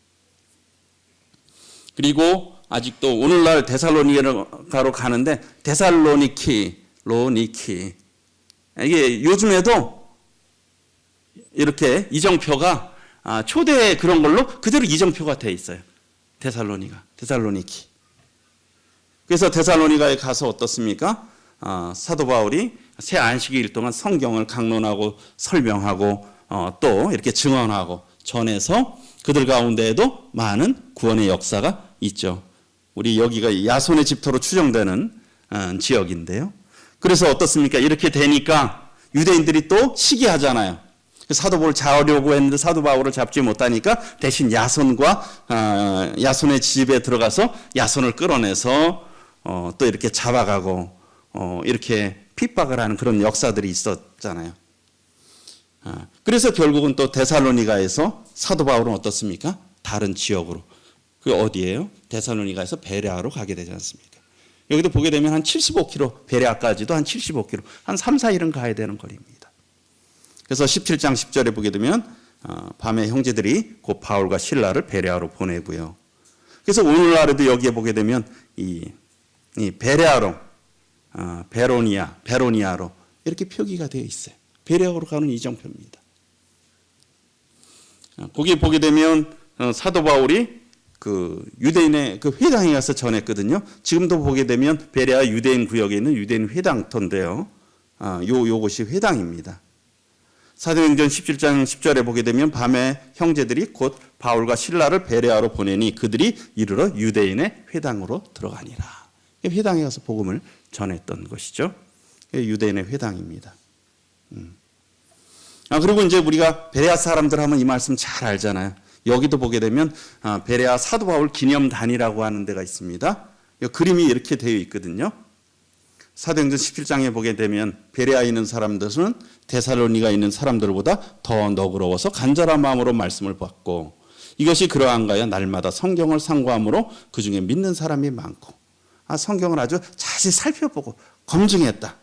그리고 아직도 오늘날 데살로니가로 가는데 데살로니키, 로니키 이게 요즘에도 이렇게 이정표가 초대 그런 걸로 그대로 이정표가 돼 있어요. 데살로니키. 그래서 데살로니가에 가서 어떻습니까? 사도 바울이 새 안식일 동안 성경을 강론하고 설명하고 또 이렇게 증언하고 전해서 그들 가운데에도 많은 구원의 역사가 있죠. 우리 여기가 야손의 집터로 추정되는 지역인데요. 그래서 어떻습니까? 이렇게 되니까 유대인들이 또 시기하잖아요. 사도 바울을 잡으려고 했는데 사도 바울을 잡지 못하니까 대신 야손의 집에 들어가서 야손을 끌어내서 또 이렇게 잡아가고 이렇게 핍박을 하는 그런 역사들이 있었잖아요. 그래서 결국은 또 데살로니가에서 사도 바울은 어떻습니까? 다른 지역으로. 그 어디예요? 데살로니가에서 베레아로 가게 되지 않습니까? 여기도 보게 되면 한 75km, 베레아까지도 한 75km, 한 3, 4일은 가야 되는 거리입니다. 그래서 17장 10절에 보게 되면 밤에 형제들이 곧 바울과 실라를 베레아로 보내고요. 그래서 오늘날에도 여기에 보게 되면 이 베레아로, 베로니아로 이렇게 표기가 되어 있어요. 베레아로 가는 이정표입니다. 거기에 보게 되면 사도 바울이 그 유대인의 그 회당에 가서 전했거든요. 지금도 보게 되면 베레아 유대인 구역에 있는 유대인 회당터인데요. 요것이 회당입니다. 사도행전 17장 10절에 보게 되면 밤에 형제들이 곧 바울과 실라를 베레아로 보내니 그들이 이르러 유대인의 회당으로 들어가니라. 회당에 가서 복음을 전했던 것이죠. 유대인의 회당입니다. 그리고 이제 우리가 베레아 사람들 하면 이 말씀 잘 알잖아요. 여기도 보게 되면 베레아 사도 바울 기념단이라고 하는 데가 있습니다. 그림이 이렇게 되어 있거든요. 사도행전 17장에 보게 되면 베레아에 있는 사람들은 데살로니가에 있는 사람들보다 더 너그러워서 간절한 마음으로 말씀을 받고 이것이 그러한가요? 날마다 성경을 상고함으로 그 중에 믿는 사람이 많고 성경을 아주 자세히 살펴보고 검증했다.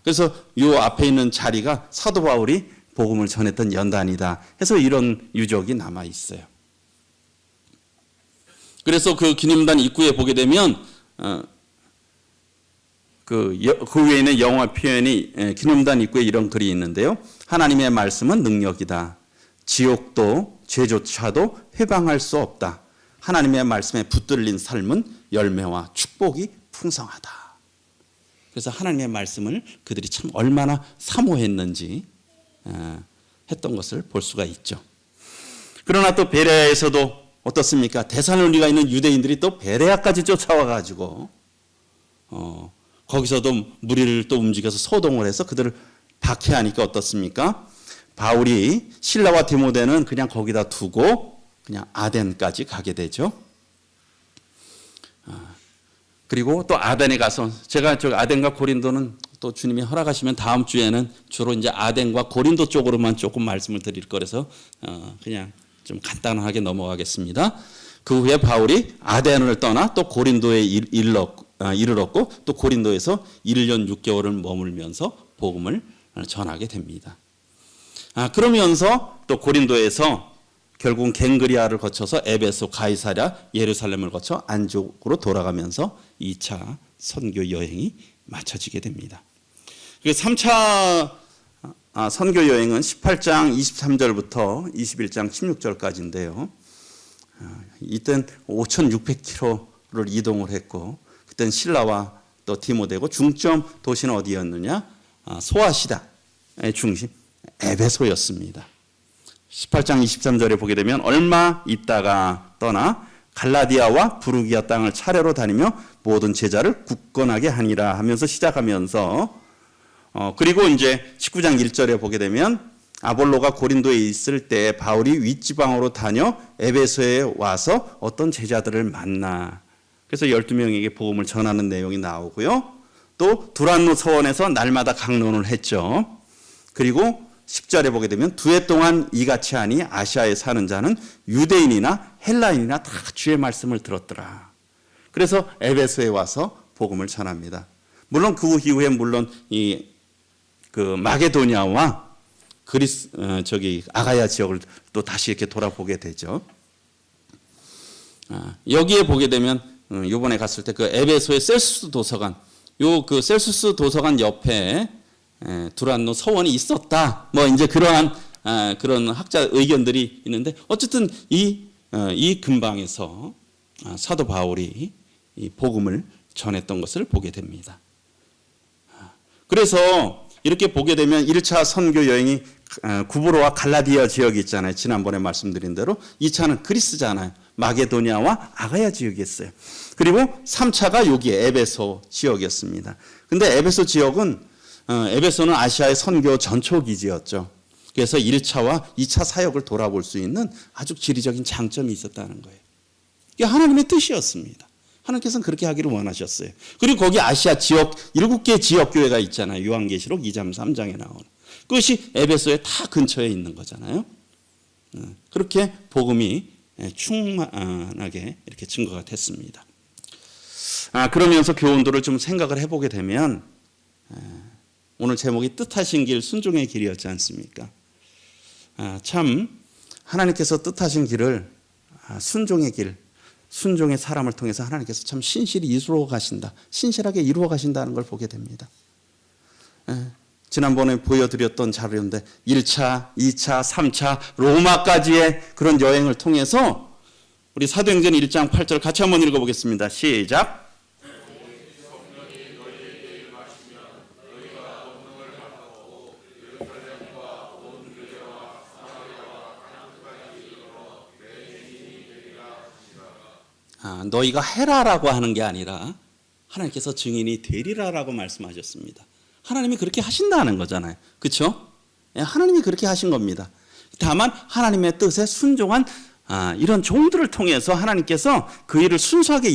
그래서 이 앞에 있는 자리가 사도 바울이 복음을 전했던 연단이다 해서 이런 유적이 남아 있어요. 그래서 그 기념단 입구에 보게 되면 그 외에는 영어 표현이 기념단 입구에 이런 글이 있는데요. 하나님의 말씀은 능력이다. 지옥도 죄조차도 회방할 수 없다. 하나님의 말씀에 붙들린 삶은 열매와 축복이 풍성하다. 그래서 하나님의 말씀을 그들이 참 얼마나 사모했는지 했던 것을 볼 수가 있죠. 그러나 또 베레아에서도 어떻습니까? 데살로니가 있는 유대인들이 또 베레아까지 쫓아와가지고 거기서도 무리를 또 움직여서 소동을 해서 그들을 박해하니까 어떻습니까? 바울이 실라와 디모데는 그냥 거기다 두고 그냥 아덴까지 가게 되죠. 그리고 또 아덴에 가서 제가 저 아덴과 고린도는 또 주님이 허락하시면 다음 주에는 주로 이제 아덴과 고린도 쪽으로만 조금 말씀을 드릴 거라서 그냥 좀 간단하게 넘어가겠습니다. 그 후에 바울이 아덴을 떠나 또 고린도에 이르렀고 또 고린도에서 1년 6개월을 머물면서 복음을 전하게 됩니다. 그러면서 또 고린도에서 결국은 갱그리아를 거쳐서 에베소, 가이사랴, 예루살렘을 거쳐 안쪽으로 돌아가면서 2차 선교 여행이 마쳐지게 됩니다. 3차 선교 여행은 18장 23절부터 21장 16절까지인데요. 이땐 5,600km를 이동을 했고 그땐 신라와 또 디모데고 중점 도시는 어디였느냐? 소아시다의 중심 에베소였습니다. 18장 23절에 보게 되면 얼마 있다가 떠나 갈라디아와 부르기아 땅을 차례로 다니며 모든 제자를 굳건하게 하니라 하면서 시작하면서 그리고 이제 19장 1절에 보게 되면 아볼로가 고린도에 있을 때 바울이 윗지방으로 다녀 에베소에 와서 어떤 제자들을 만나 그래서 12명에게 복음을 전하는 내용이 나오고요. 또 두란노 서원에서 날마다 강론을 했죠. 그리고 10절에 보게 되면 2해 동안 이같이 하니 아시아에 사는 자는 유대인이나 헬라인이나 다 주의 말씀을 들었더라. 그래서 에베소에 와서 복음을 전합니다. 물론 그 이후에 물론 그 마게도니아와 아가야 지역을 또 다시 이렇게 돌아보게 되죠. 여기에 보게 되면 이번에 갔을 때 그 에베소의 셀수스 도서관, 그 셀수스 도서관 옆에 두란노 서원이 있었다. 뭐 이제 그러한 그런 학자 의견들이 있는데 어쨌든 이 근방에서 사도 바울이 이 복음을 전했던 것을 보게 됩니다. 그래서 이렇게 보게 되면 1차 선교 여행이 구브로와 갈라디아 지역이 있잖아요. 지난번에 말씀드린 대로 2차는 그리스잖아요. 마게도니아와 아가야 지역이었어요. 그리고 3차가 여기 에베소 지역이었습니다. 근데 에베소 지역은 에베소는 아시아의 선교 전초기지였죠. 그래서 1차와 2차 사역을 돌아볼 수 있는 아주 지리적인 장점이 있었다는 거예요. 이게 하나님의 뜻이었습니다. 하나님께서는 그렇게 하기를 원하셨어요. 그리고 거기 아시아 지역 7개 지역교회가 있잖아요. 요한계시록 2장 3장에 나오는. 그것이 에베소에 다 근처에 있는 거잖아요. 그렇게 복음이 충만하게 이렇게 증거가 됐습니다. 그러면서 교훈들을 좀 생각을 해보게 되면 오늘 제목이 뜻하신 길, 순종의 길이었지 않습니까? 참 하나님께서 뜻하신 길을 순종의 길, 순종의 사람을 통해서 하나님께서 참 신실히 이루어 가신다. 신실하게 이루어 가신다는 걸 보게 됩니다. 지난번에 보여드렸던 자료인데 1차, 2차, 3차, 로마까지의 그런 여행을 통해서 우리 사도행전 1장 8절 같이 한번 읽어보겠습니다. 시작. 너희가 해라라고 하는 게 아니라 하나님께서 증인이 되리라라고 말씀하셨습니다. 하나님이 그렇게 하신다는 거잖아요. 그렇죠? 하나님이 그렇게 하신 겁니다. 다만 하나님의 뜻에 순종한 이런 종들을 통해서 하나님께서 그 일을 순수하게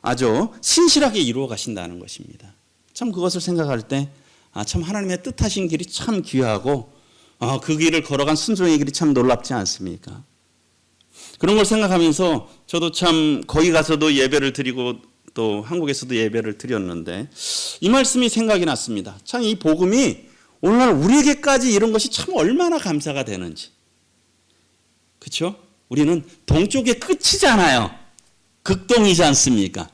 아주 신실하게 이루어 가신다는 것입니다. 참 그것을 생각할 때 참 하나님의 뜻하신 길이 참 귀하고 그 길을 걸어간 순종의 길이 참 놀랍지 않습니까? 그런 걸 생각하면서 저도 참 거기 가서도 예배를 드리고 또 한국에서도 예배를 드렸는데 이 말씀이 생각이 났습니다. 참 이 복음이 오늘날 우리에게까지 이런 것이 참 얼마나 감사가 되는지. 그렇죠? 우리는 동쪽의 끝이잖아요. 극동이지 않습니까?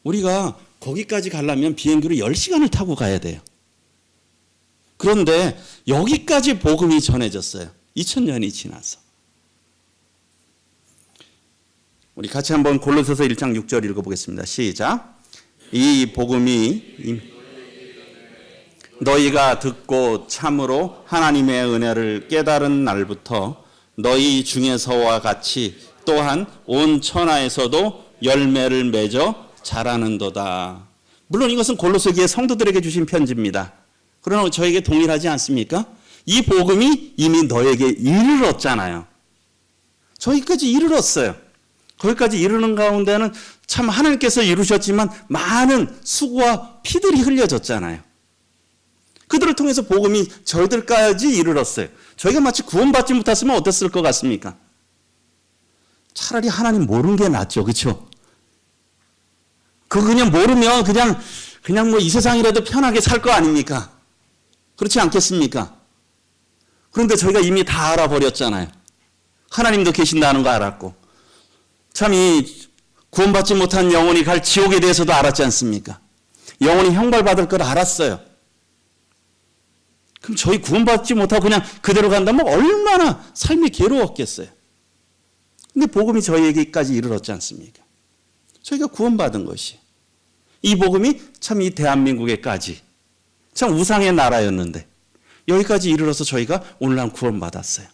우리가 거기까지 가려면 비행기로 10시간을 타고 가야 돼요. 그런데 여기까지 복음이 전해졌어요. 2000년이 지나서. 우리 같이 한번 골로새서 1장 6절 읽어보겠습니다. 시작. 이 복음이 너희가 듣고 참으로 하나님의 은혜를 깨달은 날부터 너희 중에서와 같이 또한 온 천하에서도 열매를 맺어 자라는도다. 물론 이것은 골로새 교회 성도들에게 주신 편지입니다. 그러나 저에게 동일하지 않습니까? 이 복음이 이미 너에게 이르렀잖아요. 저희까지 이르렀어요. 거기까지 이르는 가운데는 참 하나님께서 이루셨지만 많은 수고와 피들이 흘려졌잖아요. 그들을 통해서 복음이 저희들까지 이르렀어요. 저희가 마치 구원받지 못했으면 어땠을 것 같습니까? 차라리 하나님 모르는 게 낫죠. 그렇죠? 그거 그냥 모르면 그냥 뭐 이 세상이라도 편하게 살 거 아닙니까? 그렇지 않겠습니까? 그런데 저희가 이미 다 알아버렸잖아요. 하나님도 계신다는 거 알았고, 참 이 구원받지 못한 영혼이 갈 지옥에 대해서도 알았지 않습니까? 영혼이 형벌받을 걸 알았어요. 그럼 저희 구원받지 못하고 그냥 그대로 간다면 얼마나 삶이 괴로웠겠어요. 근데 복음이 저희에게까지 이르렀지 않습니까? 저희가 구원받은 것이. 이 복음이 참 이 대한민국에까지 참 우상의 나라였는데 여기까지 이르러서 저희가 오늘날 구원받았어요.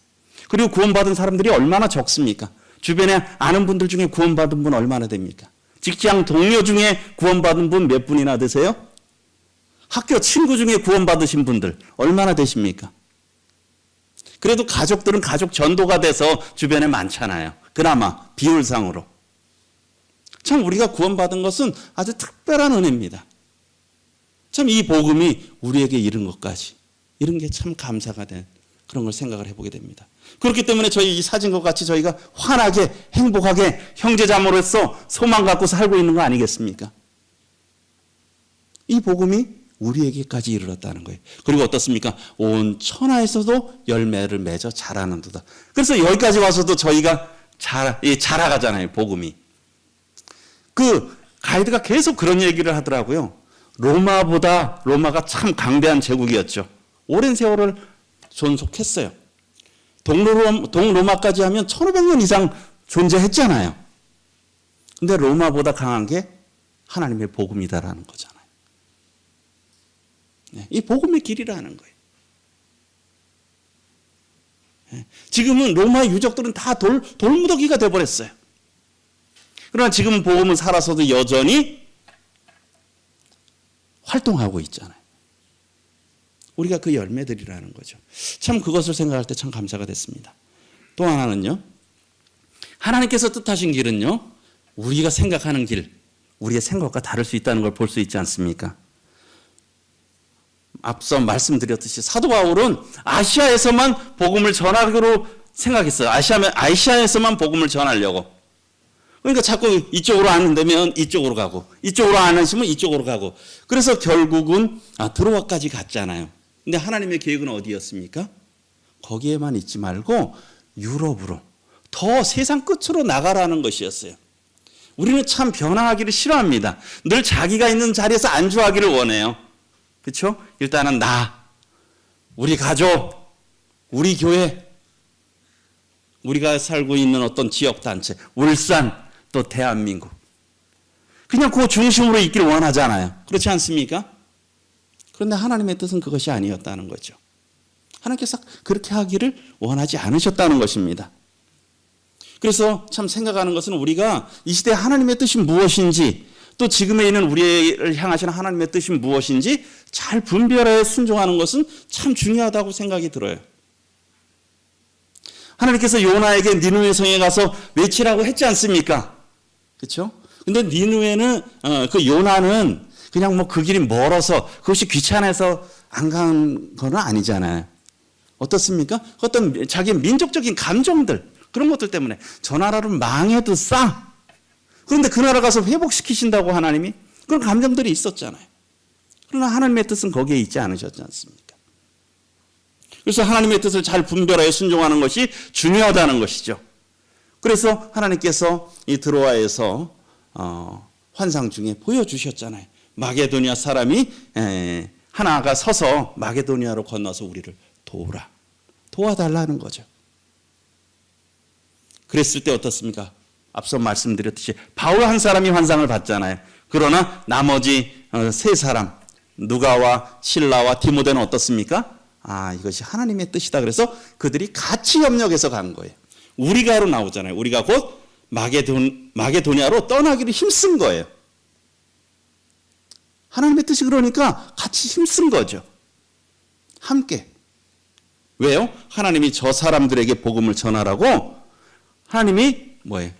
그리고 구원받은 사람들이 얼마나 적습니까? 주변에 아는 분들 중에 구원받은 분 얼마나 됩니까? 직장 동료 중에 구원받은 분 몇 분이나 되세요? 학교 친구 중에 구원받으신 분들 얼마나 되십니까? 그래도 가족들은 가족 전도가 돼서 주변에 많잖아요. 그나마 비율상으로. 참 우리가 구원받은 것은 아주 특별한 은혜입니다. 참 이 복음이 우리에게 이른 것까지 이런 게 참 감사가 된 그런 걸 생각을 해보게 됩니다. 그렇기 때문에 저희 이 사진과 같이 저희가 환하게 행복하게 형제자매로서 소망 갖고 살고 있는 거 아니겠습니까? 이 복음이 우리에게까지 이르렀다는 거예요. 그리고 어떻습니까? 온 천하에서도 열매를 맺어 자라는도다. 그래서 여기까지 와서도 저희가 자라가잖아요. 복음이. 그 가이드가 계속 그런 얘기를 하더라고요. 로마가 참 강대한 제국이었죠. 오랜 세월을 존속했어요. 동로마까지 하면 1500년 이상 존재했잖아요. 근데 로마보다 강한 게 하나님의 복음이다라는 거잖아요. 이 복음의 길이라는 거예요. 지금은 로마의 유적들은 다 돌무더기가 되어버렸어요. 그러나 지금 복음은 살아서도 여전히 활동하고 있잖아요. 우리가 그 열매들이라는 거죠. 참 그것을 생각할 때 참 감사가 됐습니다. 또 하나는요. 하나님께서 뜻하신 길은요. 우리가 생각하는 길, 우리의 생각과 다를 수 있다는 걸 볼 수 있지 않습니까? 앞서 말씀드렸듯이 사도 바울은 아시아에서만 복음을 전하기로 생각했어요. 아시아에서만 복음을 전하려고. 그러니까 자꾸 이쪽으로 안 한다면 이쪽으로 가고, 이쪽으로 안 하시면 이쪽으로 가고. 그래서 결국은 드로아까지 갔잖아요. 근데 하나님의 계획은 어디였습니까? 거기에만 있지 말고 유럽으로, 더 세상 끝으로 나가라는 것이었어요. 우리는 참 변화하기를 싫어합니다. 늘 자기가 있는 자리에서 안주하기를 원해요. 그렇죠? 일단은 우리 가족, 우리 교회, 우리가 살고 있는 어떤 지역단체, 울산, 또 대한민국. 그냥 그 중심으로 있기를 원하잖아요. 그렇지 않습니까? 그런데 하나님의 뜻은 그것이 아니었다는 거죠. 하나님께서 그렇게 하기를 원하지 않으셨다는 것입니다. 그래서 참 생각하는 것은 우리가 이 시대에 하나님의 뜻이 무엇인지, 또 지금에 있는 우리를 향하시는 하나님의 뜻이 무엇인지 잘 분별해 순종하는 것은 참 중요하다고 생각이 들어요. 하나님께서 요나에게 니느웨 성에 가서 외치라고 했지 않습니까? 그렇죠? 근데 니느웨는 그 요나는 그냥 뭐 그 길이 멀어서 그것이 귀찮아서 안 간 건 아니잖아요. 어떻습니까? 어떤 자기 민족적인 감정들, 그런 것들 때문에 저 나라를 망해도 싸. 그런데 그 나라 가서 회복시키신다고 하나님이 그런 감정들이 있었잖아요. 그러나 하나님의 뜻은 거기에 있지 않으셨지 않습니까? 그래서 하나님의 뜻을 잘 분별하여 순종하는 것이 중요하다는 것이죠. 그래서 하나님께서 이 드로아에서 환상 중에 보여주셨잖아요. 마게도니아 사람이 하나가 서서 마게도니아로 건너서 우리를 도와달라는 거죠. 그랬을 때 어떻습니까? 앞서 말씀드렸듯이 바울 한 사람이 환상을 봤잖아요. 그러나 나머지 세 사람, 누가와 실라와 디모데는 어떻습니까? 이것이 하나님의 뜻이다. 그래서 그들이 같이 협력해서 간 거예요. 우리가로 나오잖아요. 우리가 곧 마게도니아로 떠나기를 힘쓴 거예요. 하나님의 뜻이 그러니까 같이 힘쓴 거죠. 함께. 왜요? 하나님이 저 사람들에게 복음을 전하라고 하나님이 뭐예요?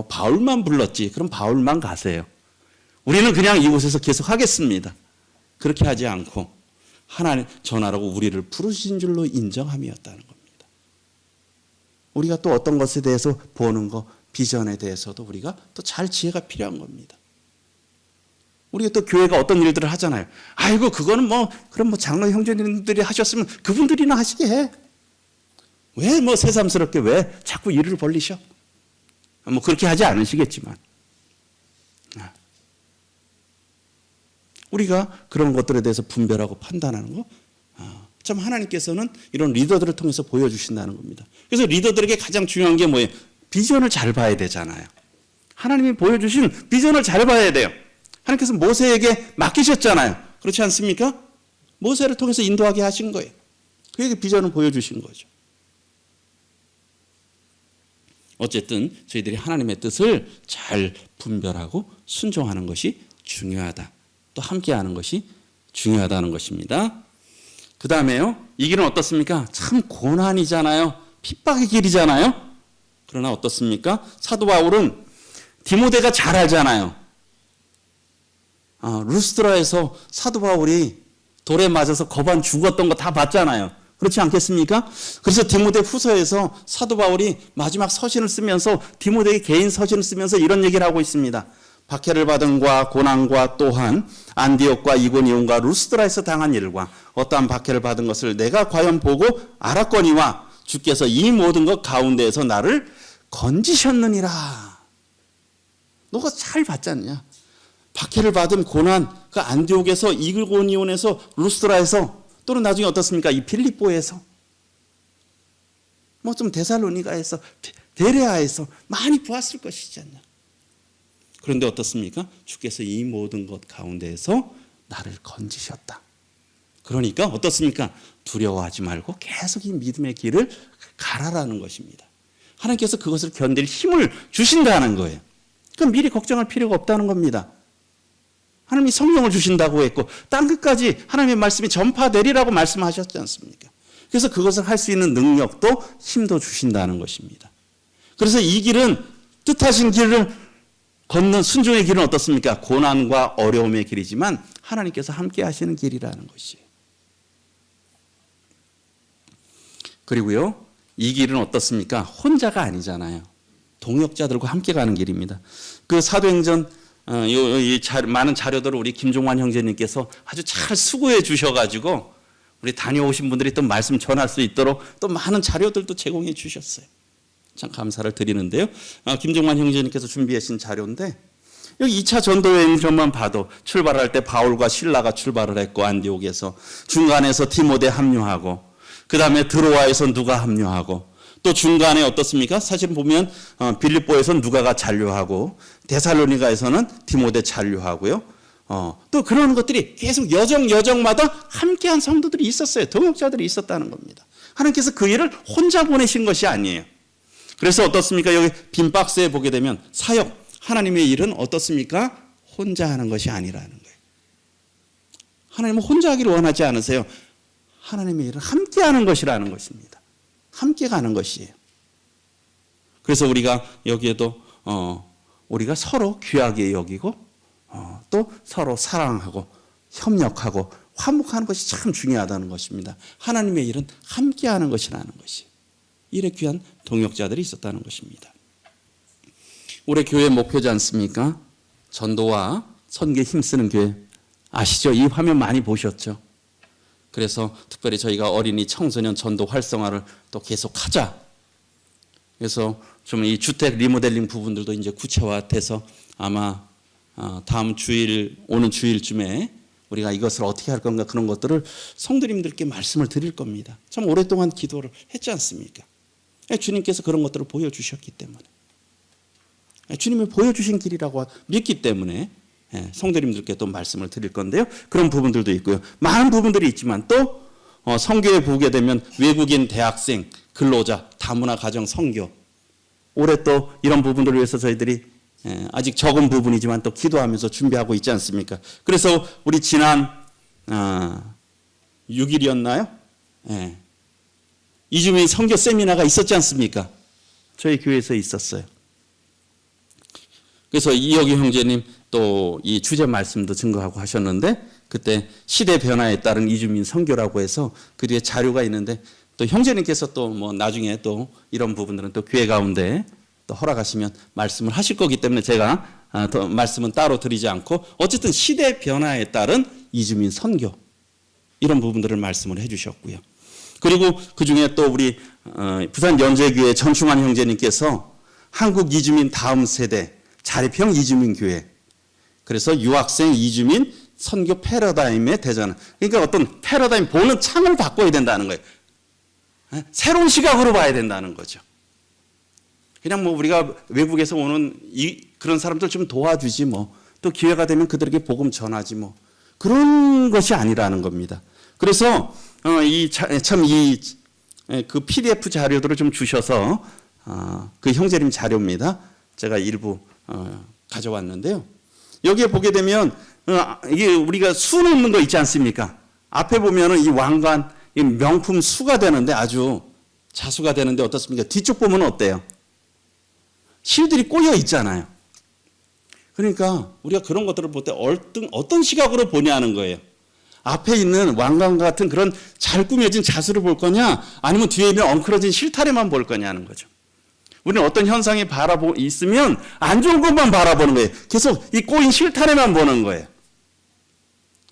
바울만 불렀지. 그럼 바울만 가세요. 우리는 그냥 이곳에서 계속 하겠습니다. 그렇게 하지 않고 하나님 전하라고 우리를 부르신 줄로 인정함이었다는 겁니다. 우리가 또 어떤 것에 대해서 보는 거, 비전에 대해서도 우리가 또 잘 지혜가 필요한 겁니다. 우리가 또 교회가 어떤 일들을 하잖아요. 그거는 그럼 장로 형제님들이 하셨으면 그분들이나 하시게 해. 왜 새삼스럽게 왜 자꾸 일을 벌리셔? 그렇게 하지 않으시겠지만. 우리가 그런 것들에 대해서 분별하고 판단하는 거, 참 하나님께서는 이런 리더들을 통해서 보여주신다는 겁니다. 그래서 리더들에게 가장 중요한 게 뭐예요? 비전을 잘 봐야 되잖아요. 하나님이 보여주신 비전을 잘 봐야 돼요. 하나님께서 모세에게 맡기셨잖아요. 그렇지 않습니까? 모세를 통해서 인도하게 하신 거예요. 그에게 비전을 보여주신 거죠. 어쨌든 저희들이 하나님의 뜻을 잘 분별하고 순종하는 것이 중요하다. 또 함께하는 것이 중요하다는 것입니다. 그 다음에요. 이 길은 어떻습니까? 참 고난이잖아요. 핍박의 길이잖아요. 그러나 어떻습니까? 사도 바울은 디모데가 잘 알잖아요. 루스드라에서 사도 바울이 돌에 맞아서 거반 죽었던 거 다 봤잖아요. 그렇지 않겠습니까? 그래서 디모데 후서에서 사도 바울이 마지막 서신을 쓰면서 디모데의 개인 서신을 쓰면서 이런 얘기를 하고 있습니다. 박해를 받은과 고난과 또한 안디옥과 이고니온과 루스드라에서 당한 일과 어떠한 박해를 받은 것을 내가 과연 보고 알았거니와 주께서 이 모든 것 가운데에서 나를 건지셨느니라. 너가 잘 봤지 않냐? 박해를 받은 고난, 그 안디옥에서 이고니온에서 루스드라에서 또는 나중에 어떻습니까? 이 빌립보에서 좀 데살로니가에서 베레아에서 많이 보았을 것이지 않냐? 그런데 어떻습니까? 주께서 이 모든 것 가운데에서 나를 건지셨다. 그러니까 어떻습니까? 두려워하지 말고 계속 이 믿음의 길을 가라라는 것입니다. 하나님께서 그것을 견딜 힘을 주신다는 거예요. 그럼 미리 걱정할 필요가 없다는 겁니다. 하나님이 성령을 주신다고 했고 땅 끝까지 하나님의 말씀이 전파되리라고 말씀하셨지 않습니까? 그래서 그것을 할 수 있는 능력도 힘도 주신다는 것입니다. 그래서 이 길은 뜻하신 길을 걷는 순종의 길은 어떻습니까? 고난과 어려움의 길이지만 하나님께서 함께 하시는 길이라는 것이에요. 그리고요, 이 길은 어떻습니까? 혼자가 아니잖아요. 동역자들과 함께 가는 길입니다. 그 사도행전 많은 자료들을 우리 김종환 형제님께서 아주 잘 수고해 주셔가지고 우리 다녀오신 분들이 또 말씀 전할 수 있도록 또 많은 자료들도 제공해 주셨어요. 참 감사를 드리는데요. 김종환 형제님께서 준비하신 자료인데 여기 2차 전도 여행전만 봐도 출발할 때 바울과 실라가 출발을 했고 안디옥에서 중간에서 디모데 합류하고 그 다음에 드로아에서 누가 합류하고 또 중간에 어떻습니까? 사실 보면 빌립보에서는 누가가 잔류하고 데살로니가에서는 디모데 잔류하고요. 또 그런 것들이 계속 여정마다 함께한 성도들이 있었어요. 동역자들이 있었다는 겁니다. 하나님께서 그 일을 혼자 보내신 것이 아니에요. 그래서 어떻습니까? 여기 빈 박스에 보게 되면 사역, 하나님의 일은 어떻습니까? 혼자 하는 것이 아니라는 거예요. 하나님은 혼자 하기를 원하지 않으세요. 하나님의 일은 함께 하는 것이라는 것입니다. 함께 가는 것이에요. 그래서 우리가 여기에도 우리가 서로 귀하게 여기고 또 서로 사랑하고 협력하고 화목하는 것이 참 중요하다는 것입니다. 하나님의 일은 함께 하는 것이라는 것이에요. 이래 귀한 동역자들이 있었다는 것입니다. 올해 교회 목표지 않습니까? 전도와 선교에 힘쓰는 교회 아시죠? 이 화면 많이 보셨죠? 그래서 특별히 저희가 어린이 청소년 전도 활성화를 또 계속하자. 그래서 좀 이 주택 리모델링 부분들도 이제 구체화돼서 아마 다음 주일, 오는 주일쯤에 우리가 이것을 어떻게 할 건가 그런 것들을 성도님들께 말씀을 드릴 겁니다. 참 오랫동안 기도를 했지 않습니까? 주님께서 그런 것들을 보여주셨기 때문에, 주님이 보여주신 길이라고 믿기 때문에 성도님들께 또 말씀을 드릴 건데요. 그런 부분들도 있고요. 많은 부분들이 있지만 또 선교에 보게 되면 외국인 대학생, 근로자, 다문화 가정 선교, 올해 또 이런 부분들을 위해서 저희들이 아직 적은 부분이지만 또 기도하면서 준비하고 있지 않습니까? 그래서 우리 지난 6일이었나요? 이주민 선교 세미나가 있었지 않습니까? 저희 교회에서 있었어요. 그래서 이혁이 형제님 또 이 주제 말씀도 증거하고 하셨는데, 그때 시대 변화에 따른 이주민 선교라고 해서 그 뒤에 자료가 있는데, 또 형제님께서 또 뭐 나중에 또 이런 부분들은 또 교회 가운데 또 허락하시면 말씀을 하실 거기 때문에 제가 더 말씀은 따로 드리지 않고, 어쨌든 시대 변화에 따른 이주민 선교, 이런 부분들을 말씀을 해주셨고요. 그리고 그 중에 또 우리 부산 연제교회 전충환 형제님께서 한국 이주민 다음 세대 자립형 이주민 교회, 그래서 유학생 이주민 선교 패러다임의 대전, 그러니까 어떤 패러다임, 보는 창을 바꿔야 된다는 거예요. 새로운 시각으로 봐야 된다는 거죠. 그냥 뭐 우리가 외국에서 오는 그런 사람들 좀 도와주지 뭐, 또 기회가 되면 그들에게 복음 전하지 뭐, 그런 것이 아니라는 겁니다. 그래서 그 PDF 자료들을 좀 주셔서 그 형제님 자료입니다. 제가 일부 가져왔는데요. 여기에 보게 되면 이게 우리가 수 놓는 거 있지 않습니까? 앞에 보면은 이 왕관, 이 명품 수가 되는데, 아주 자수가 되는데 어떻습니까? 뒤쪽 보면 어때요? 실들이 꼬여 있잖아요. 그러니까 우리가 그런 것들을 볼 때 어떤 시각으로 보냐는 거예요. 앞에 있는 왕관 같은 그런 잘 꾸며진 자수를 볼 거냐, 아니면 뒤에 있는 엉클어진 실타래만 볼 거냐는 거죠. 우리는 어떤 현상이 있으면 안 좋은 것만 바라보는 거예요. 계속 이 꼬인 실타래만 보는 거예요.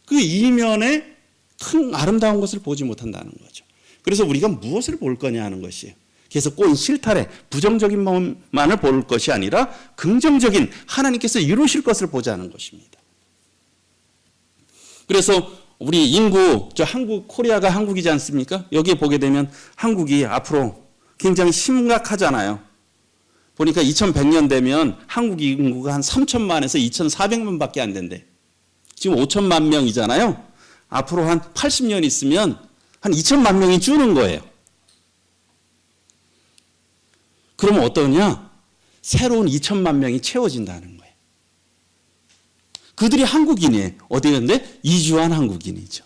그 이면에 큰 아름다운 것을 보지 못한다는 거죠. 그래서 우리가 무엇을 볼 거냐 하는 것이에요. 계속 꼬인 실타래, 부정적인 것만을 볼 것이 아니라 긍정적인 하나님께서 이루실 것을 보자는 것입니다. 그래서 우리 인구, 코리아가 한국이지 않습니까? 여기에 보게 되면 한국이 앞으로 굉장히 심각하잖아요. 보니까 2100년 되면 한국 인구가 한 3천만에서 2400만 밖에 안 된대. 지금 5천만 명이잖아요. 앞으로 한 80년 있으면 한 2천만 명이 주는 거예요. 그러면 어떠냐? 새로운 2천만 명이 채워진다는 거예요. 그들이 한국인이에요. 어디였는데? 이주한 한국인이죠.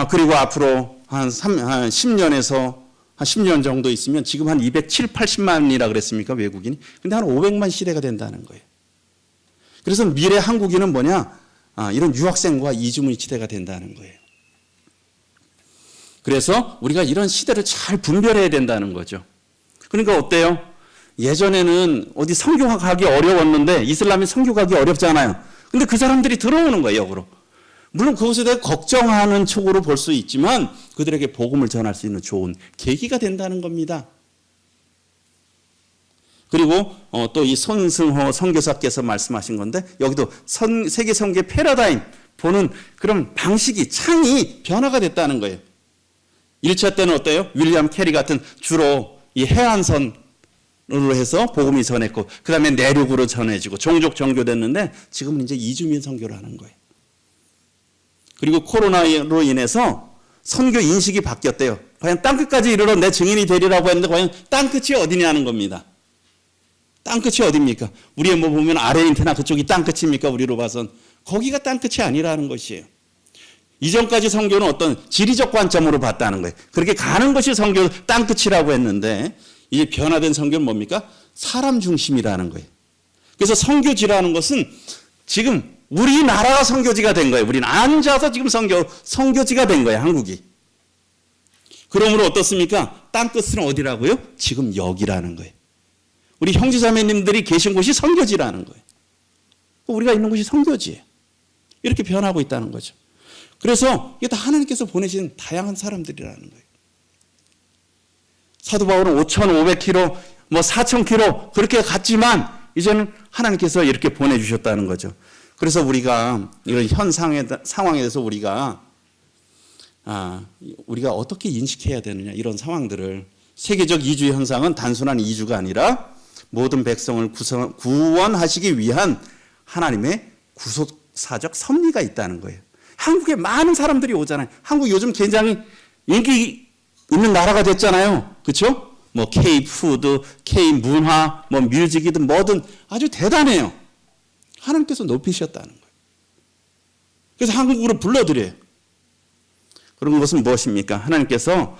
그리고 앞으로 한 10년에서 한 10년 정도 있으면, 지금 한 270, 80만이라 그랬습니까, 외국인이? 근데 한 500만 시대가 된다는 거예요. 그래서 미래 한국인은 뭐냐? 이런 유학생과 이주민 시대가 된다는 거예요. 그래서 우리가 이런 시대를 잘 분별해야 된다는 거죠. 그러니까 어때요? 예전에는 어디 선교 가기 어려웠는데, 이슬람이 선교 가기 어렵잖아요. 근데 그 사람들이 들어오는 거예요, 역으로. 물론 그것에 대해 걱정하는 쪽으로 볼 수 있지만 그들에게 복음을 전할 수 있는 좋은 계기가 된다는 겁니다. 그리고 또 이 손승호 선교사께서 말씀하신 건데, 여기도 세계 선교의 패러다임 보는 그런 방식이, 창이 변화가 됐다는 거예요. 1차 때는 어때요? 윌리엄 캐리 같은 주로 이 해안선으로 해서 복음이 전했고, 그 다음에 내륙으로 전해지고 종족 정교됐는데, 지금은 이제 이주민 선교를 하는 거예요. 그리고 코로나로 인해서 선교 인식이 바뀌었대요. 과연 땅끝까지 이르러 내 증인이 되리라고 했는데, 과연 땅끝이 어디냐는 겁니다. 땅끝이 어디입니까? 우리의 뭐 보면 아르헨티나 그쪽이 땅끝입니까? 우리로 봐선. 거기가 땅끝이 아니라는 것이에요. 이전까지 선교는 어떤 지리적 관점으로 봤다는 거예요. 그렇게 가는 것이 선교 땅끝이라고 했는데, 이제 변화된 선교는 뭡니까? 사람 중심이라는 거예요. 그래서 선교지라는 것은 지금 우리나라가 선교지가 된 거예요. 우리는 앉아서 지금 선교지가 된 거예요, 한국이. 그러므로 어떻습니까? 땅끝은 어디라고요? 지금 여기라는 거예요. 우리 형제자매님들이 계신 곳이 선교지라는 거예요. 우리가 있는 곳이 선교지예요. 이렇게 변하고 있다는 거죠. 그래서 이게 다 하나님께서 보내신 다양한 사람들이라는 거예요. 사도 바울은 5,500km, 뭐 4,000km 그렇게 갔지만 이제는 하나님께서 이렇게 보내주셨다는 거죠. 그래서 우리가 이런 상황에 대해서 우리가 어떻게 인식해야 되느냐, 이런 상황들을. 세계적 이주 현상은 단순한 이주가 아니라 모든 백성을 구원하시기 위한 하나님의 구속사적 섭리가 있다는 거예요. 한국에 많은 사람들이 오잖아요. 한국 요즘 굉장히 인기 있는 나라가 됐잖아요. 그렇죠? 뭐 K-푸드, K-문화, 뭐 뮤직이든 뭐든 아주 대단해요. 하나님께서 높이셨다는 거예요. 그래서 한국으로 불러들여요. 그런 것은 무엇입니까? 하나님께서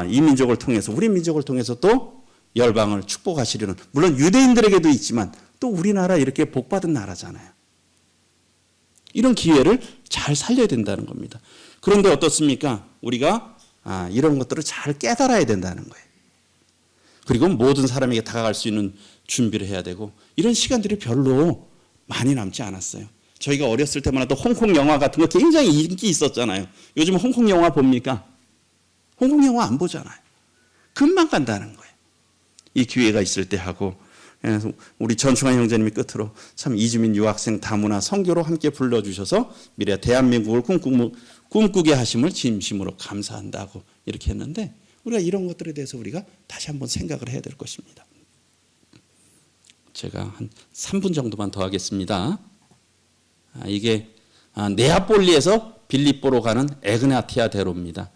이 민족을 통해서, 우리 민족을 통해서 또 열방을 축복하시려는, 물론 유대인들에게도 있지만 또 우리나라 이렇게 복받은 나라잖아요. 이런 기회를 잘 살려야 된다는 겁니다. 그런데 어떻습니까? 우리가 이런 것들을 잘 깨달아야 된다는 거예요. 그리고 모든 사람에게 다가갈 수 있는 준비를 해야 되고, 이런 시간들이 별로 많이 남지 않았어요. 저희가 어렸을 때만 해도 홍콩 영화 같은 거 굉장히 인기 있었잖아요. 요즘 홍콩 영화 봅니까? 홍콩 영화 안 보잖아요. 금방 간다는 거예요. 이 기회가 있을 때 하고, 우리 전충환 형제님이 끝으로 참 이주민 유학생 다문화 선교로 함께 불러주셔서 미래 대한민국을 꿈꾸게 하심을 진심으로 감사한다고 이렇게 했는데, 우리가 이런 것들에 대해서 우리가 다시 한번 생각을 해야 될 것입니다. 제가 한 3분 정도만 더 하겠습니다. 이게 네아폴리에서 빌립보로 가는 에그나티아 대로입니다.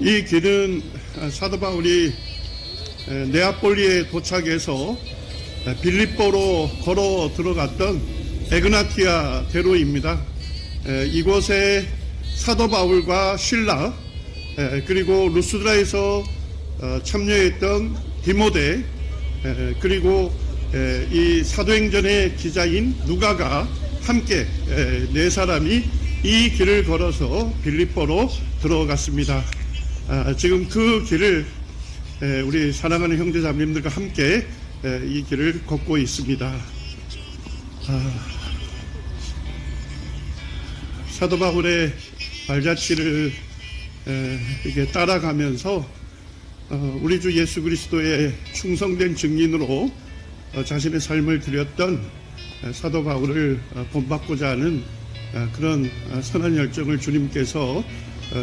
이 길은 사도 바울이 네아폴리에 도착해서 빌립보로 걸어 들어갔던 에그나티아 대로입니다. 이곳에 사도 바울과 실라, 그리고 루스드라에서 참여했던 디모데, 그리고 이 사도행전의 기자인 누가가 함께 네 사람이 이 길을 걸어서 빌립보로 들어갔습니다. 지금 그 길을 우리 사랑하는 형제자매님들과 함께 이 길을 걷고 있습니다. 사도 바울의 발자취를 이게 따라가면서 우리 주 예수 그리스도의 충성된 증인으로 자신의 삶을 드렸던 사도 바울을 본받고자 하는 그런 선한 열정을 주님께서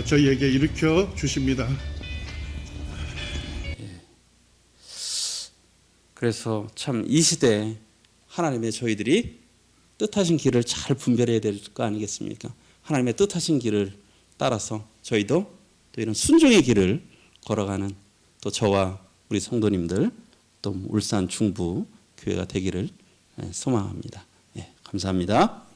저희에게 일으켜 주십니다. 그래서 참 이 시대에 하나님의 저희들이 뜻하신 길을 잘 분별해야 될 거 아니겠습니까? 하나님의 뜻하신 길을 따라서 저희도 또 이런 순종의 길을 걸어가는, 또 저와 우리 성도님들, 또 울산 중부 교회가 되기를 소망합니다. 감사합니다.